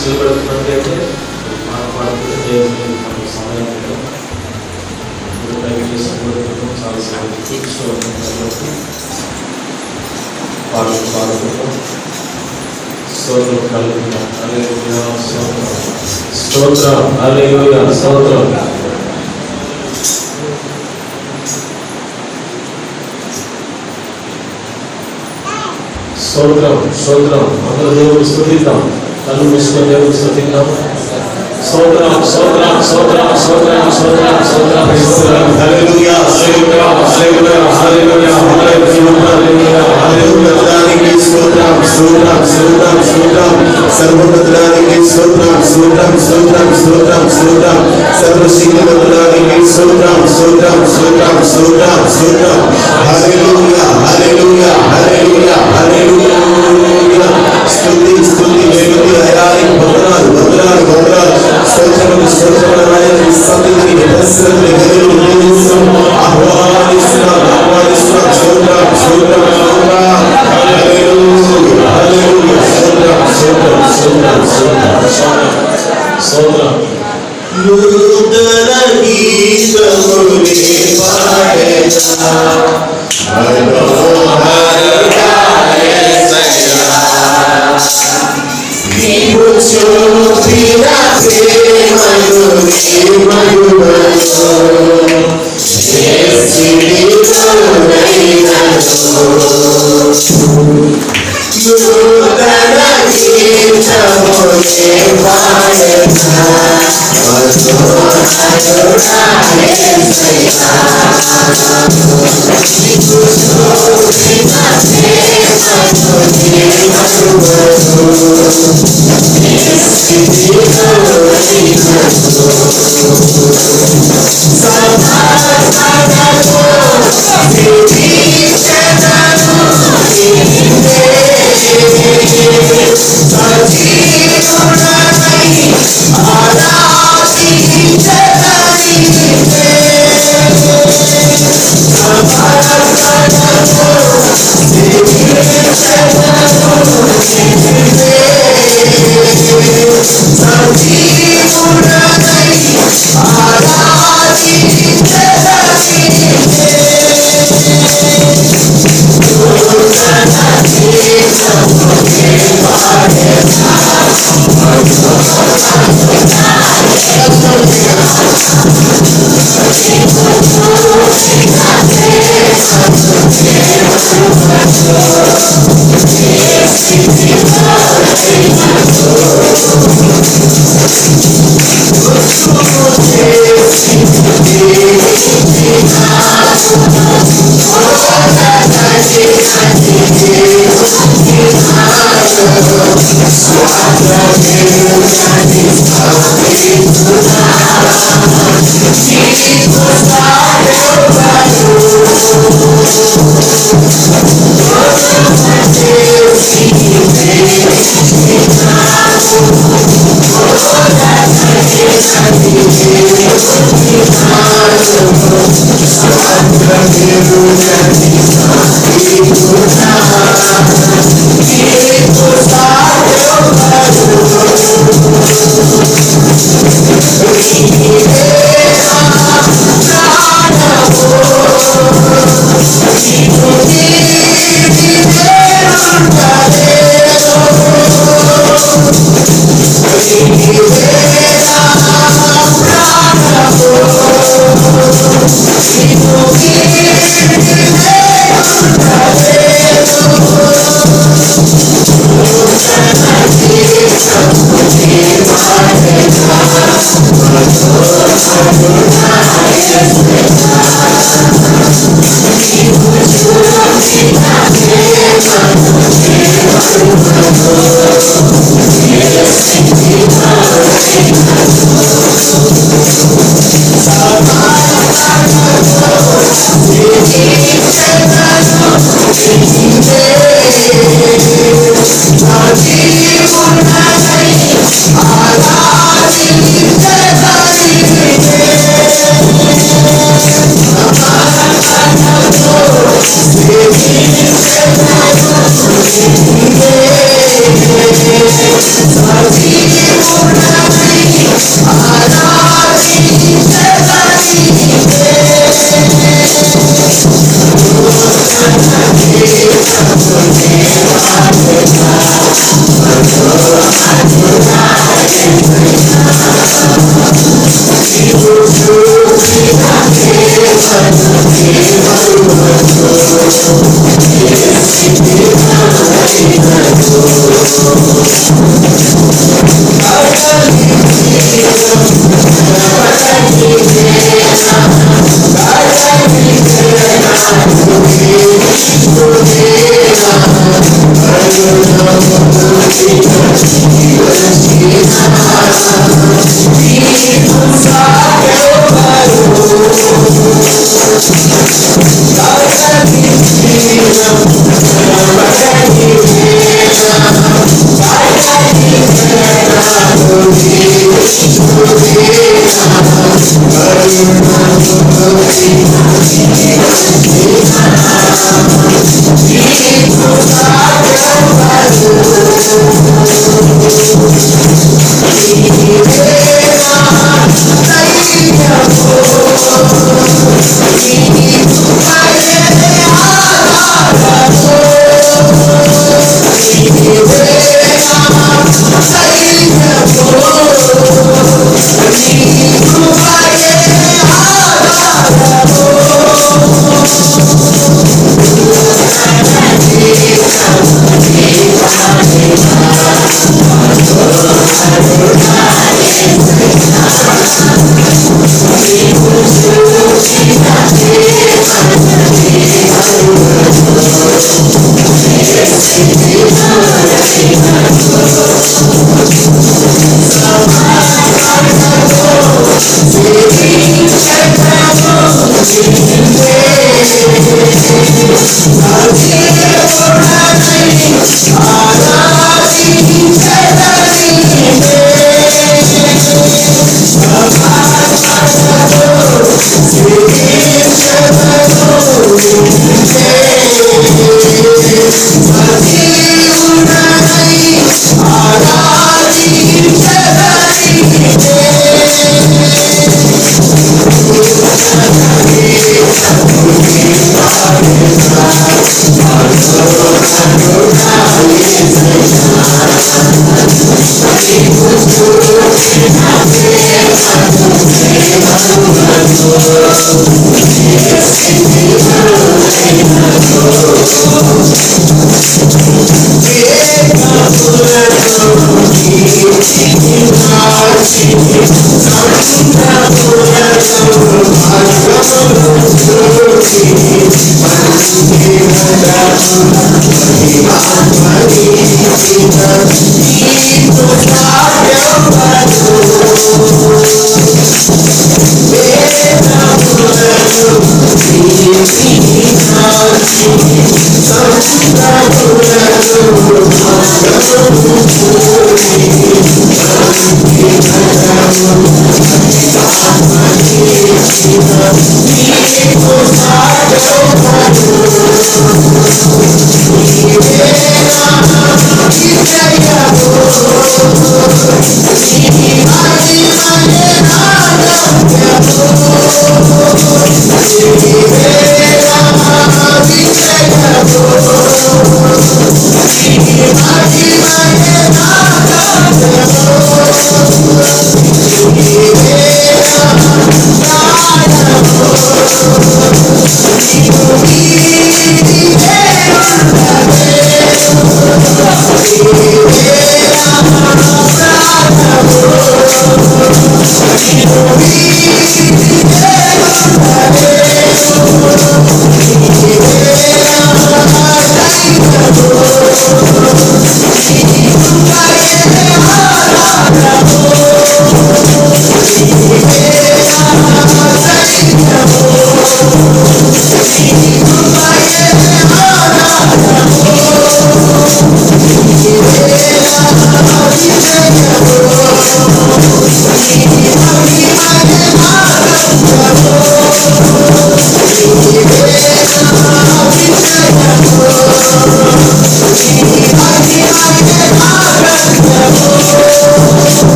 ఇష్టపడుతున్నట్లయితే పాడుకుంటే సమయం చాలా సమయం కూర్చోవడం కాబట్టి పాడుకుంటాం. స్తోత్రం కలుగుతాం. హల్లెలూయా, స్తోత్రం, హల్లెలూయా, స్తోత్రం. స్తోత్రం, స్తోత్రం. అందరూ దేవుడు స్తుతిద్దాం. కళ్ళు మూసుకొని దేవుడు స్తుతిద్దాం. స్తోత్రం, స్తోత్రం, స్తోత్రం, స్తోత్రం, స్తోత్రం, స్తోత్రం, స్తోత్రం. హల్లెలూయా, హల్లెలూయా, హల్లెలూయా, హల్లెలూయా, హల్లెలూయా, హల్లెలూయా. దానికి స్తోత్రం, స్తోత్రం, స్తోత్రం, స్తోత్రం. సర్వోన్నతుడానికి స్తోత్రం, స్తోత్రం, స్తోత్రం, స్తోత్రం, స్తోత్రం. సర్వశక్తిమంతుడానికి స్తోత్రం, స్తోత్రం, స్తోత్రం, స్తోత్రం, స్తోత్రం. హల్లెలూయా, హల్లెలూయా, హల్లెలూయా, హల్లెలూయా. స్తుతి, స్తుతి, స్తుతి. అయాలి వందనాలు, వందనాలు, వందనాలు. స్తోత్రములు, స్తోత్రములు. ఆయన సన్నిధిని నిరసనని గదిలోనిస్తున్నాం, ఆహ్వానిస్తున్నాం, ఆహ్వానిస్తున్నాం. స్తోత్రం, స్తోత్రం, స్తోత్రం. హల్లెలూయా, హల్లెలూయా. స్తోత్రం, స్తోత్రం, స్తోత్రం, స్తోత్రం, స్తోత్రం. నూతన గీతముని పాడేదా మనోహరగా యేసయ్యా, నీవు చూపిన ప్రేమను నీ మహిమను నూతన గీతముని పాడేదా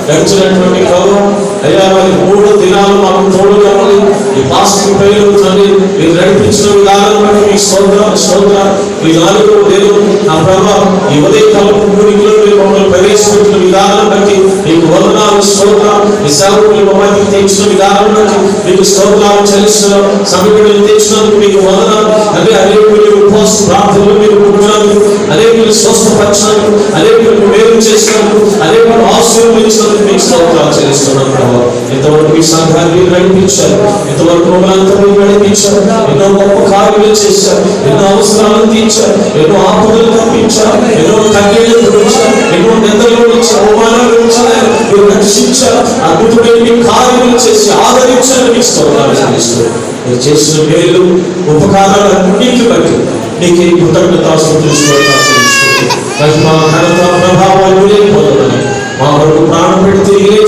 గడిచినటువంటి కాలం అయ్యా మరి 3 దినాలు మాకు తోడుగా ఉండి ఈ పాస్టర్ పేరు తండ్రి మీరు నడిపించిన విధానం బట్టి మీ స్తోత్రం ఈ 4వ దినం నా ప్రభావ ఈ ఉదయకాలం కూడికలో మీరు మమ్మల్ని ప్రవేశపెట్టిన విధానం బట్టి మీకు వందనాలు స్తోత్రం ఈ సేవకులు మమ్మల్ని తెచ్చిన విధానం బట్టి మీకు స్తోత్రాలు చెల్లిస్తున్నాం సమీపంలో తెచ్చినందుకు మీకు వందనాలు అదే అనేకులు ఉపవాస ప్రార్థనలు మీరు పుట్టినందుకు అనేకులు స్వస్థపరిచినందుకు అనేకులు మేలు చేసినందుకు అనేకులు ఆశీర్వదించినందుకు మీకు స్తోత్రాలు చెల్లిస్తున్నాం ప్రభావ ఇంతవరకు ఈ సంఘాన్ని మీరు నడిపించారు ఇంతవరకు మమ్మల్ని అంతా మీరు నడిపించారు ఎన్నో గొప్ప కార్యాలు చేశారు ఎన్నో అవసరాలను తీర్చారు ఎన్నో ఆపదలు తప్పించారు ఎన్నో కన్నీళ్లు గురించారు ఎన్నో నిందలు గురించి అవమానాలు గురించి మీరు రక్షించారు అద్భుతమైన మీ కార్యాలు చేసి ఆదరించారు మీకు స్తోత్రాలు చెల్లిస్తారు మీరు చేసిన మేలు ఉపకారాలు అన్నింటిని బట్టి నీకు కృతజ్ఞతాస్తుతులు స్తోత్రాలు చెల్లిస్తారు మా ఘనత ప్రభావాలు లేకపోతుందని మా వరకు ప్రాణం పెడితే ఏ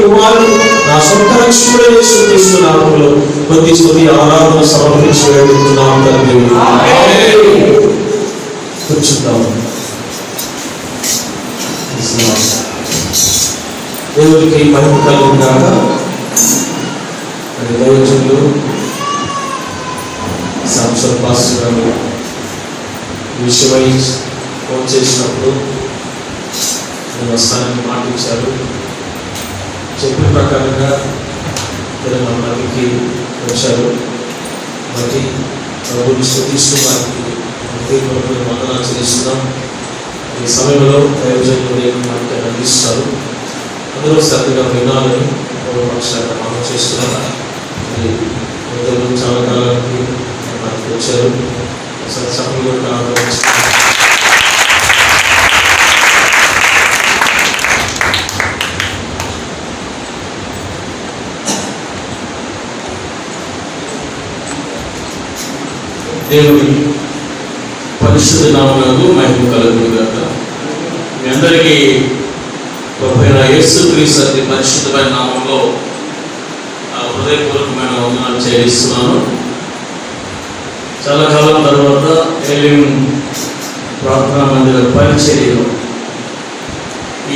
కుమారుడు నా సొంత రక్షకుడు యేసుక్రీస్తు నామములో కొద్ది స్తుతి ఆరాధన సమర్పించి వేడుకుంటున్నాం తండ్రి. కూర్చుందాం. దేవుడికి మహిమ కలుగుగాక. దైవజనులు సాంసన్ పాస్టర్ గారు విషయమై ఫోన్ చేసినప్పుడు నేను వస్తానని మాటించారు. చెప్పిన ప్రకారంగా తెలంగాణకి వచ్చారు. బట్టి ప్రభుని స్తుతిస్తూ వారికి వందనాలు చెల్లిస్తున్నాం. ఈ సమయంలో దైవజనులు మనకి అందిస్తారు. అందరూ శ్రద్ధగా వినాలని పక్షాన్ని మనం చేస్తున్నాం. చాలా కాలానికి మనకి వచ్చారు. సమయంలో దేవుని పరిశుద్ధ నామమునకు మహిమ కలుగుగాక. మీ అందరికీ ప్రభువైన యేసుక్రీస్తు అతి పరిశుద్ధమైన నామంలో హృదయపూర్వకమైన వందనాలు చెల్లిస్తున్నాను. చాలా కాలం తర్వాత ఏలిం ప్రార్థనా మందిర పరిచర్యలో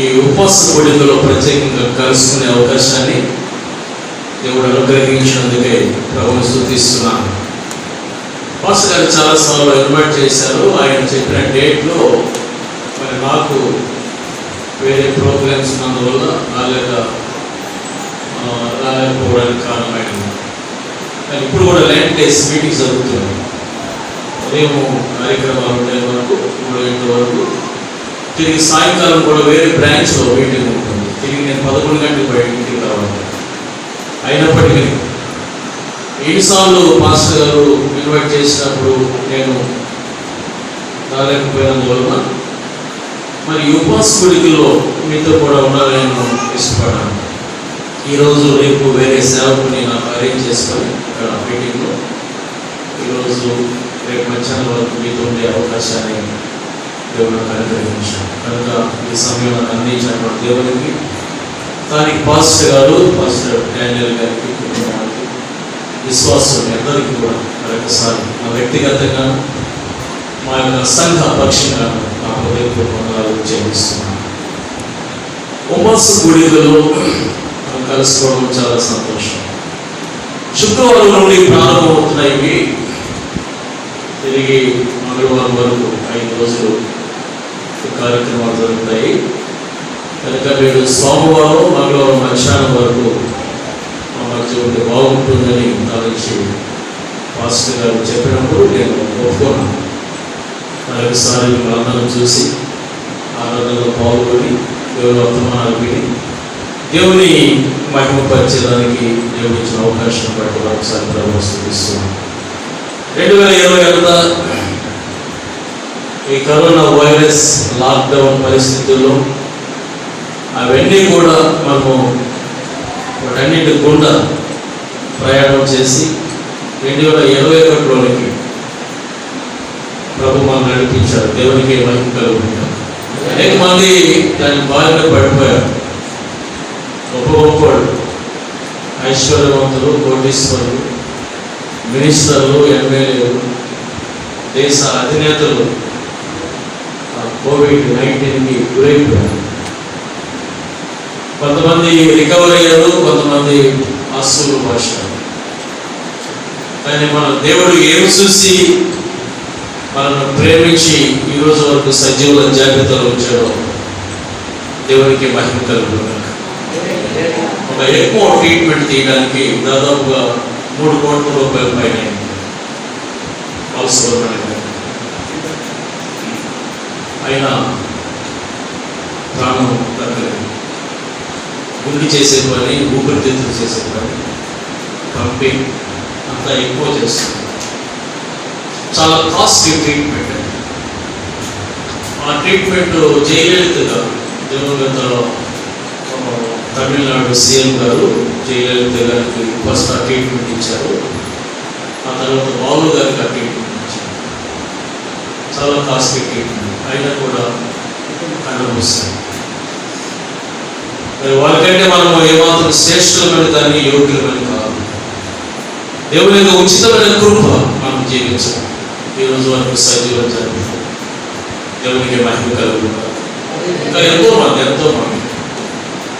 ఈ ఉపవాస కూడికలో ప్రత్యేకంగా కలుసుకునే అవకాశాన్ని దేవుడు అనుగ్రహించినందుకే ప్రభువుని స్తుతిస్తున్నాను. పాస్టర్ గారు చాలాసార్లు ఇన్వైట్ చేశారు. ఆయన చెప్పిన డేట్లో మరి నాకు వేరే ప్రోగ్రామ్స్ ఉన్నందువల్ల రాలేకపోవడానికి కారణమైంది. కానీ ఇప్పుడు కూడా ల్యాండ్ డేస్ మీటింగ్ జరుగుతుంది. ఉదయం కార్యక్రమాలు ఉండే వరకు 3 గంటల వరకు, తిరిగి సాయంకాలం కూడా వేరే బ్రాంచ్లో మీటింగ్ ఉంటుంది. తిరిగి నేను 11 గంటలకు బయటికి రావాలి. అయినప్పటికీ ఎన్నిసార్లు మాస్టర్ గారు ఇన్వైట్ చేసినప్పుడు నేను రాలేకపోయినందువలన మరి ఉపవాస కూడికలో మీతో కూడా ఉండాలని నేను ఇష్టపడ్డాను. ఈరోజు రేపు వేరే సేవకుని నాకు అరేంజ్ చేసుకొని ఇక్కడ మీటింగ్లో ఈరోజు రేపు మధ్యాహ్నం వరకు మీతో ఉండే అవకాశాన్ని దేవుడు అనుగ్రహించాడు. కనుక ఈ సమయంలో అందించినటువంటి దేవునికి, దానికి పాస్టర్ గారు, పాస్టర్ డానియల్ గారికి, కుటుంబానికి, విశ్వాసులు అందరికీ కూడా మరొకసారి మా వ్యక్తిగతంగా, మా యొక్క సంఘ పక్షంగా నా హృదయపూర్వకంగా చెల్లిస్తున్నాను. ఉమస్ గుడిలో మనం కలుసుకోవడం చాలా సంతోషం. శుక్రవారం నుండి ప్రారంభమవుతున్నాయి, తిరిగి మంగళవారం వరకు 5 రోజులు కార్యక్రమాలు జరుగుతాయి. కనుక మీరు సోమవారం, మంగళవారం మధ్యాహ్నం వరకు మా మధ్య ఉంటే బాగుంటుందని తలచి పాస్టర్ గారు చెప్పినప్పుడు నేను ఒప్పుకున్నాను. మరొకసారి మిమ్మల్ని చూసి ఆరాధనలో పాల్గొని దేవుని వర్తమానాలు విని దేవుని మహిమపరచడానికి దేవుడు ఇచ్చిన అవకాశం బట్టి ఒకసారి ప్రభువును స్తుతిస్తున్నాను. 2020 అంతా ఈ కరోనా వైరస్ లాక్డౌన్ పరిస్థితుల్లో అవన్నీ కూడా మనము వాటన్నిటి గుండా ప్రయాణం చేసి 2021లోనికి ప్రభు మనం నడిపించారు. దేవునికి మహిమ కలుగుతుంది. అనేక మంది దాని బారిన పడిపోయారు. గొప్ప గొప్పవాళ్ళు, ఐశ్వర్యవంతులు, కోటీశ్వరులు, మినిస్టర్లు, ఎమ్మెల్యేలు, దేశ అధినేతలు COVID-19కి గురైపోయారు. కొంతమంది రికవర్ అయ్యారు, కొంతమంది అస్సులు భాషలు. కానీ మన దేవుడు ఏమి చూసి మనల్ని ప్రేమించి ఈరోజు వరకు సజీవుల జాగ్రత్తలో ఉంచాడో దేవునికి మహిమ కలుగుతుంది. ఒక ఎక్కువ ట్రీట్మెంట్ తీయడానికి దాదాపుగా 3 కోట్ల రూపాయల పైన అవసరం. అయినా ప్రాణం దక్కలేదు. గుండె చేసే పని, ఊపిరితిత్తులు చేసే పని, పంపింగ్ అంతా ఎక్కువ చేస్తుంది. చాలా కాస్ట్లీ ట్రీట్మెంట్. ఆ ట్రీట్మెంట్ జయలలిత గారు, దివంగత తమిళనాడు సీఎం గారు జయలలిత గారికి ఫస్ట్ ఆ ట్రీట్మెంట్ ఇచ్చారు. ఆ తర్వాత బాబు గారికి ఆ ట్రీట్మెంట్ ఇచ్చారు. చాలా కాస్ట్లీ ట్రీట్మెంట్. అయినా కూడా కనబడుస్తుంది. వాళ్ళకంటే మనము ఏమాత్రం శ్రేష్ఠులమని కానీ యోగ్యులమని కాదు. దేవుని యొక్క ఉచితమైన కృప మనం జీవించాలి. ఈరోజు వరకు సజీవ జరుగుతుంది. దేవునికి మహిమ కలుగుతుంది. ఇంకా ఎంతో మంది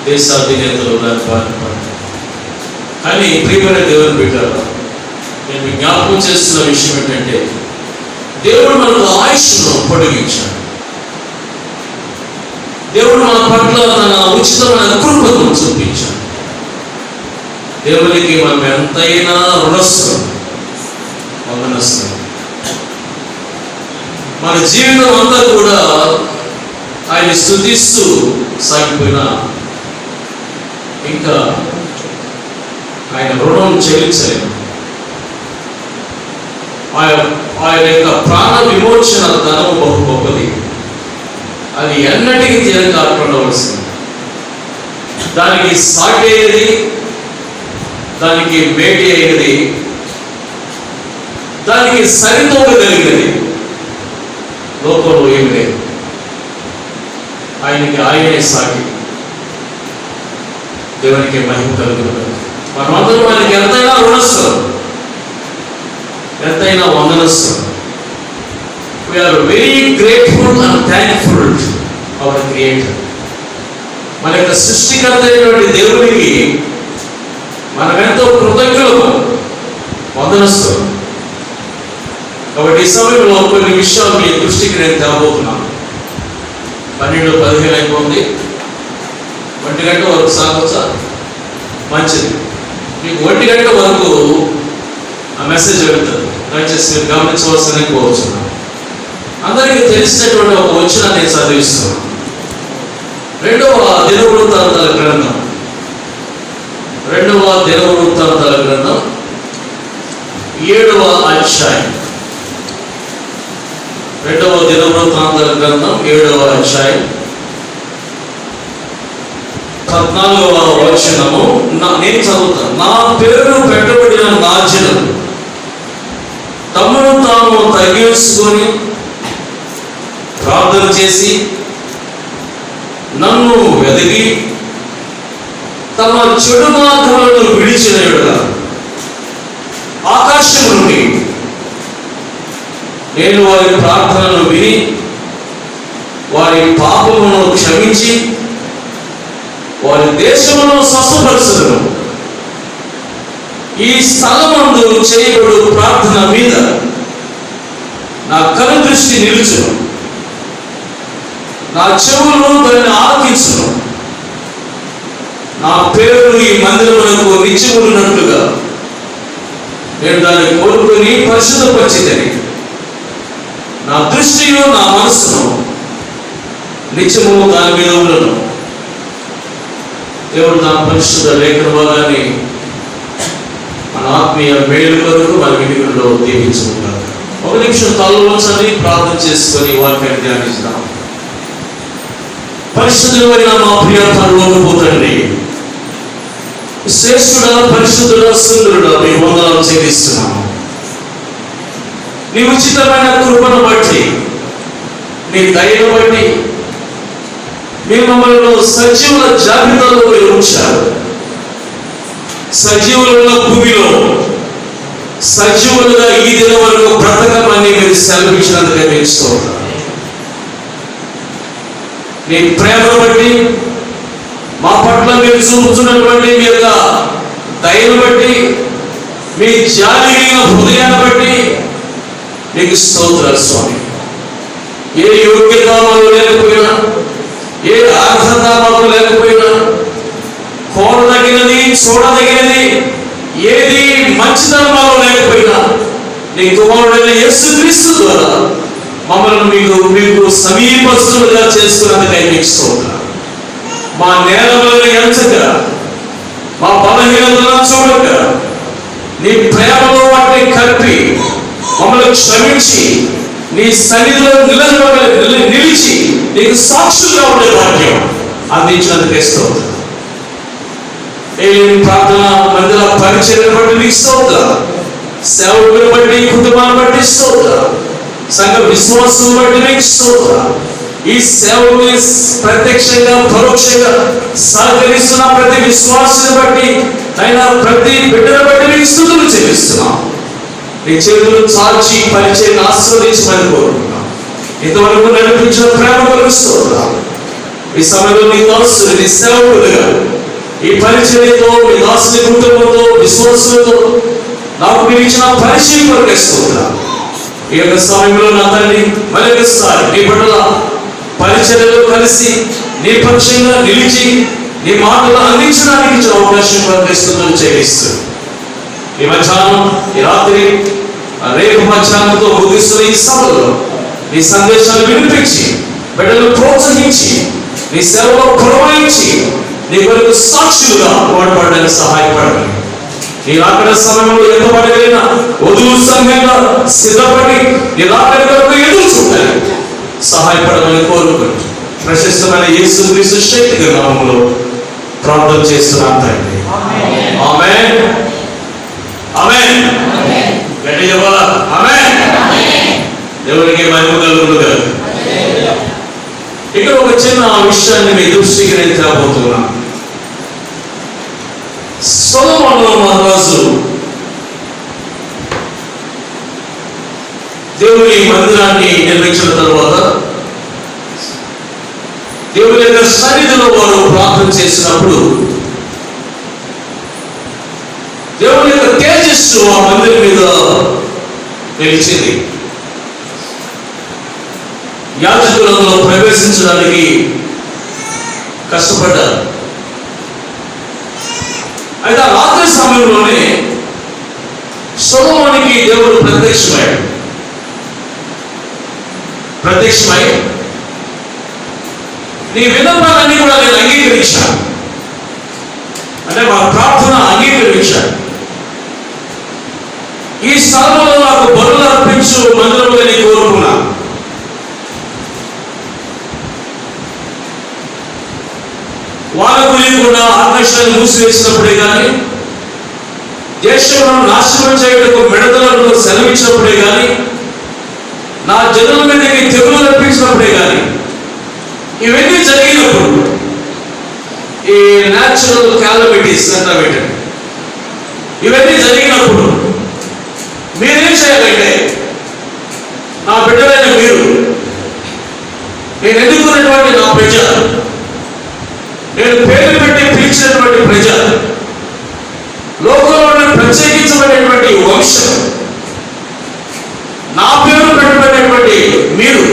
దేశాధినేతలు దాని బారిన పడతారు. కానీ ప్రియమైన దేవుని బిడ్డలారా, నేను జ్ఞాపకం చేస్తున్న విషయం ఏంటంటే, దేవుడు మనకు ఆయుష్ను పొడిగించాడు. దేవుడు మన పట్ల తన ఉచితమైన కృపను చూపించాడు. దేవునికి మనం ఎంతైనా రుణస్థులం, వందనస్థులం. మన జీవితం అంతా కూడా ఆయన స్తుతిస్తూ సాగిపోయినా ఇంకా ఆయన రుణం చెల్లించలేము. ఆయన యొక్క ప్రాణ విమోచన ధనం బహు గొప్పది. అది ఎన్నటికీ తీరక ఆడుకోవలసింది. దానికి సాటి అయ్యేది, దానికి మేటి అయ్యేది, దానికి సరితూగలిగినది లోకంలో ఏమి లేదు. ఆయనే సాటి. దేవునికి మహిమ కలుగుతుంది. మనమందరం ఆయనకి ఎంతైనా రుణస్థులం, ఎంతైనా వందనస్థులం. We are very grateful and thankful to our Creator. మన యొక్క సృష్టికర్త అయినటువంటి దేవునికి మనం ఎంతో కృతజ్ఞులము, వందనస్థులం. కాబట్టి ఈ సమయంలో కొన్ని విషయాలు మీ దృష్టికి నేను తేబోతున్నాను. 12:15 అయిపోయింది. 1 గంట వరకు సాగొచ్చా? మంచిది. మీకు 1 గంట వరకు ఆ మెసేజ్ వెళ్తుంది. దయచేసి మీరు గమనించవలసిన కోరుచున్నాను. అందరికీ తెలిసినటువంటి ఒక వచనం నేను చదివిస్తున్నాను. 2వ దినవృత్తాంతాల గ్రంథం 7వ అధ్యాయం 2వ దినవృత్తాంతాల గ్రంథం 7వ అధ్యాయం 14వ వచనము నేను చదువుతాను. నా పేరు పెట్టబడిన నా జనం తమను తాము తగ్గించుకొని ప్రార్థన చేసి నన్ను వెదికి తమ చెడు మార్గాలను విడిచిన యెడల ఆకాశం నుండి నేను వారి ప్రార్థనను విని వారి పాపమును క్షమించి వారి దేశమును స్వస్థపరచుదును. ఈ స్థలమందు చేయబడు ప్రార్థన మీద నా కనుదృష్టి నిలుచును, నా చెవులను దాన్ని ఆలకించును. నా పేరు ఈ మందిరమునకు నిత్యములున్నట్లుగా నేను దాన్ని కోరుకుని పరిశుద్ధపరిచితిని. నా దృష్టియు నా మనస్సును నిత్యము దాని మీద ఉండను. దేవుడు నా పరిశుద్ధ లేఖన భాగాన్ని మన ఆత్మీయ మేలు కొరకు మన వినికిడిలో దీవించుకుంటారు. ఒక నిమిషం తలలో ఉంచండి, ప్రార్థన చేసుకొని వాక్యాన్ని ధ్యానిస్తాం. పరిశుద్ధుడైన మా ప్రియ పరలోకపు తండ్రి, శ్రేష్ఠుడా, పరిశుద్ధుడా, సుందరుడా, మీ వందనాలు చెల్లిస్తున్నాము. నీ ఉచితమైన కృపను బట్టి, నీ దయను బట్టి మీరు మమ్మల్ని సజీవుల జాబితాలో మీరు ఉంచారు. సజీవుల భూమిలో సజీవులుగా ఈ దినం వరకు బ్రతకమని మీరు సెలవిచ్చినందుకే మీకు స్తోత్రం. నీ ప్రేమను బట్టి, మా పట్ల మీరు చూపుతున్నటువంటి మీ యొక్క దయను బట్టి, మీ జాలి హృదయాన్ని బట్టి మీకు స్తోత్రాలు స్వామి. ఏ యోగ్యత మాకు లేకపోయినా, ఏ అర్హత మాకు లేకపోయినా, కోరదగినది చూడదగినది ఏది మంచిదనం మాలో లేకపోయినా, నీ కుమారుడైన యేసుక్రీస్తు ద్వారా మమ్మల్ని మీకు సమీపస్తులుగా చేసుకున్నందుకై మీకు స్తోత్రం. మా నేరములను ఎంచక, మా బలహీనతలను చూడక, నీ ప్రేమలో వాటిని కలిపి మమ్మల్ని క్షమించి నీ సన్నిధిలో నిలిచి నీకు సాక్షులుగా ఉండే భాగ్యం అందించినందుకే స్తోత్రం. ఏ ప్రార్థన మందిర పరిచయం బట్టి నీకు స్తోత్రం. సేవకుని బట్టి, కుటుంబాన్ని బట్టి స్తోత్రం. సంఘ విశ్వాసం బట్టి నీకు స్తోత్రం. ఈ సేవకుని ప్రత్యక్షంగా పరోక్షంగా సహకరిస్తున్న ప్రతి విశ్వాసాన్ని బట్టి, అయినా ప్రతి బిడ్డను బట్టి నీకు స్తుతులు చెల్లిస్తున్నాం. నీ చేతులు చాచి పరిచయం ఆస్వాదించమని కోరుకుంటున్నాం. ఇంతవరకు నడిపించిన ప్రేమ కొరకు స్తోత్రం. ఈ సమయంలో నీ దాసులు, నీ సేవకులుగా ఈ పరిచర్యతో, మీ దాసుని కుటుంబంతో, విశ్వాసులతో నాకు మీరు ఇచ్చిన పరిచయం కొరకు స్తోత్రం. ఈ యొక్క సమయంలో నా తండ్రి మరొకసారి నీ బిడ్డల పరిచర్యలో కలిసి నీ పక్షంగా నిలిచి నీ మాటలు అందించడానికి ఇచ్చిన అవకాశం కొరకు చెల్లిస్తూ ఈ మధ్యాహ్నం, ఈ రాత్రి, రేపు మధ్యాహ్నంతో ముగిస్తున్న ఈ సభలో నీ సందేశాలు వినిపించి బిడ్డలను ప్రోత్సహించి నీ సేవలో పురమాయించి నీ కొరకు సాక్షులుగా వాడబడడానికి సహాయపడాలి. నీ రాకడ సమయంలో ఎంతపడగలిగిన వధువు సంఘంగా సిద్ధపడి నీ రాకడ కొరకు ఎదురు చూడాలి. సహాయపడమని కోరుకుంటూ ప్రశస్తమైన యేసుక్రీస్తు శక్తిగా నామములో ప్రార్థన చేస్తున్నాను తండ్రి. ఆమేన్. ఆమేన్. గట్టిగా చెప్పాలా? ఆమేన్. దేవునికి మహిమ కలుగునుగాక. ఇక్కడ ఒక చిన్న విషయాన్ని మీ దృష్టికి నేను తేబోతున్నాను. సొలొమోను మహారాజు దేవుని మందిరాన్ని నిర్మించిన తర్వాత దేవుని యొక్క సన్నిధిలో వారు ప్రార్థన చేసినప్పుడు దేవుని యొక్క తేజస్సు ఆ మందిరం మీద నిలిచింది. యాజకులలో ప్రవేశించడానికి కష్టపడ్డారు. అయితే ఆ రాత్రి సమయంలోనే సొలొమోనుకి దేవుడు ప్రత్యక్షమై నీ విన్నపాలన్నీ కూడా నేను అంగీకరించాను, అంటే మా ప్రార్థన అంగీకరించాను. ఈ స్థలంలో నాకు బలులు అర్పించు మందిరముగా నీ కోరుకున్నా. వాళ్ళకు లేకుండా ఆకాశాన్ని మూసివేసినప్పుడే కానీ, దేశంలో నాశనం చేయడానికి మిడతలను సెలవిచ్చినప్పుడే కానీ, నా జనుల మీదకి తెగులు రప్పించినప్పుడే కానీ, ఇవన్నీ జరిగినప్పుడు, ఈ న్యాచురల్ క్యాలమిటీస్ అంటారు ఏంటంటే, ఇవన్నీ జరిగినప్పుడు మీరేం చేయాలంటే, నా బిడ్డలైన మీరు, నేను ఎన్నుకున్నటువంటి నా ప్రజ, నేను పేరు పెట్టి పిలిచినటువంటి ప్రజ, లోకంలో ప్రత్యేకించబడినటువంటి వంశం, నా పేరు పెట్టబడినటువంటి మీరు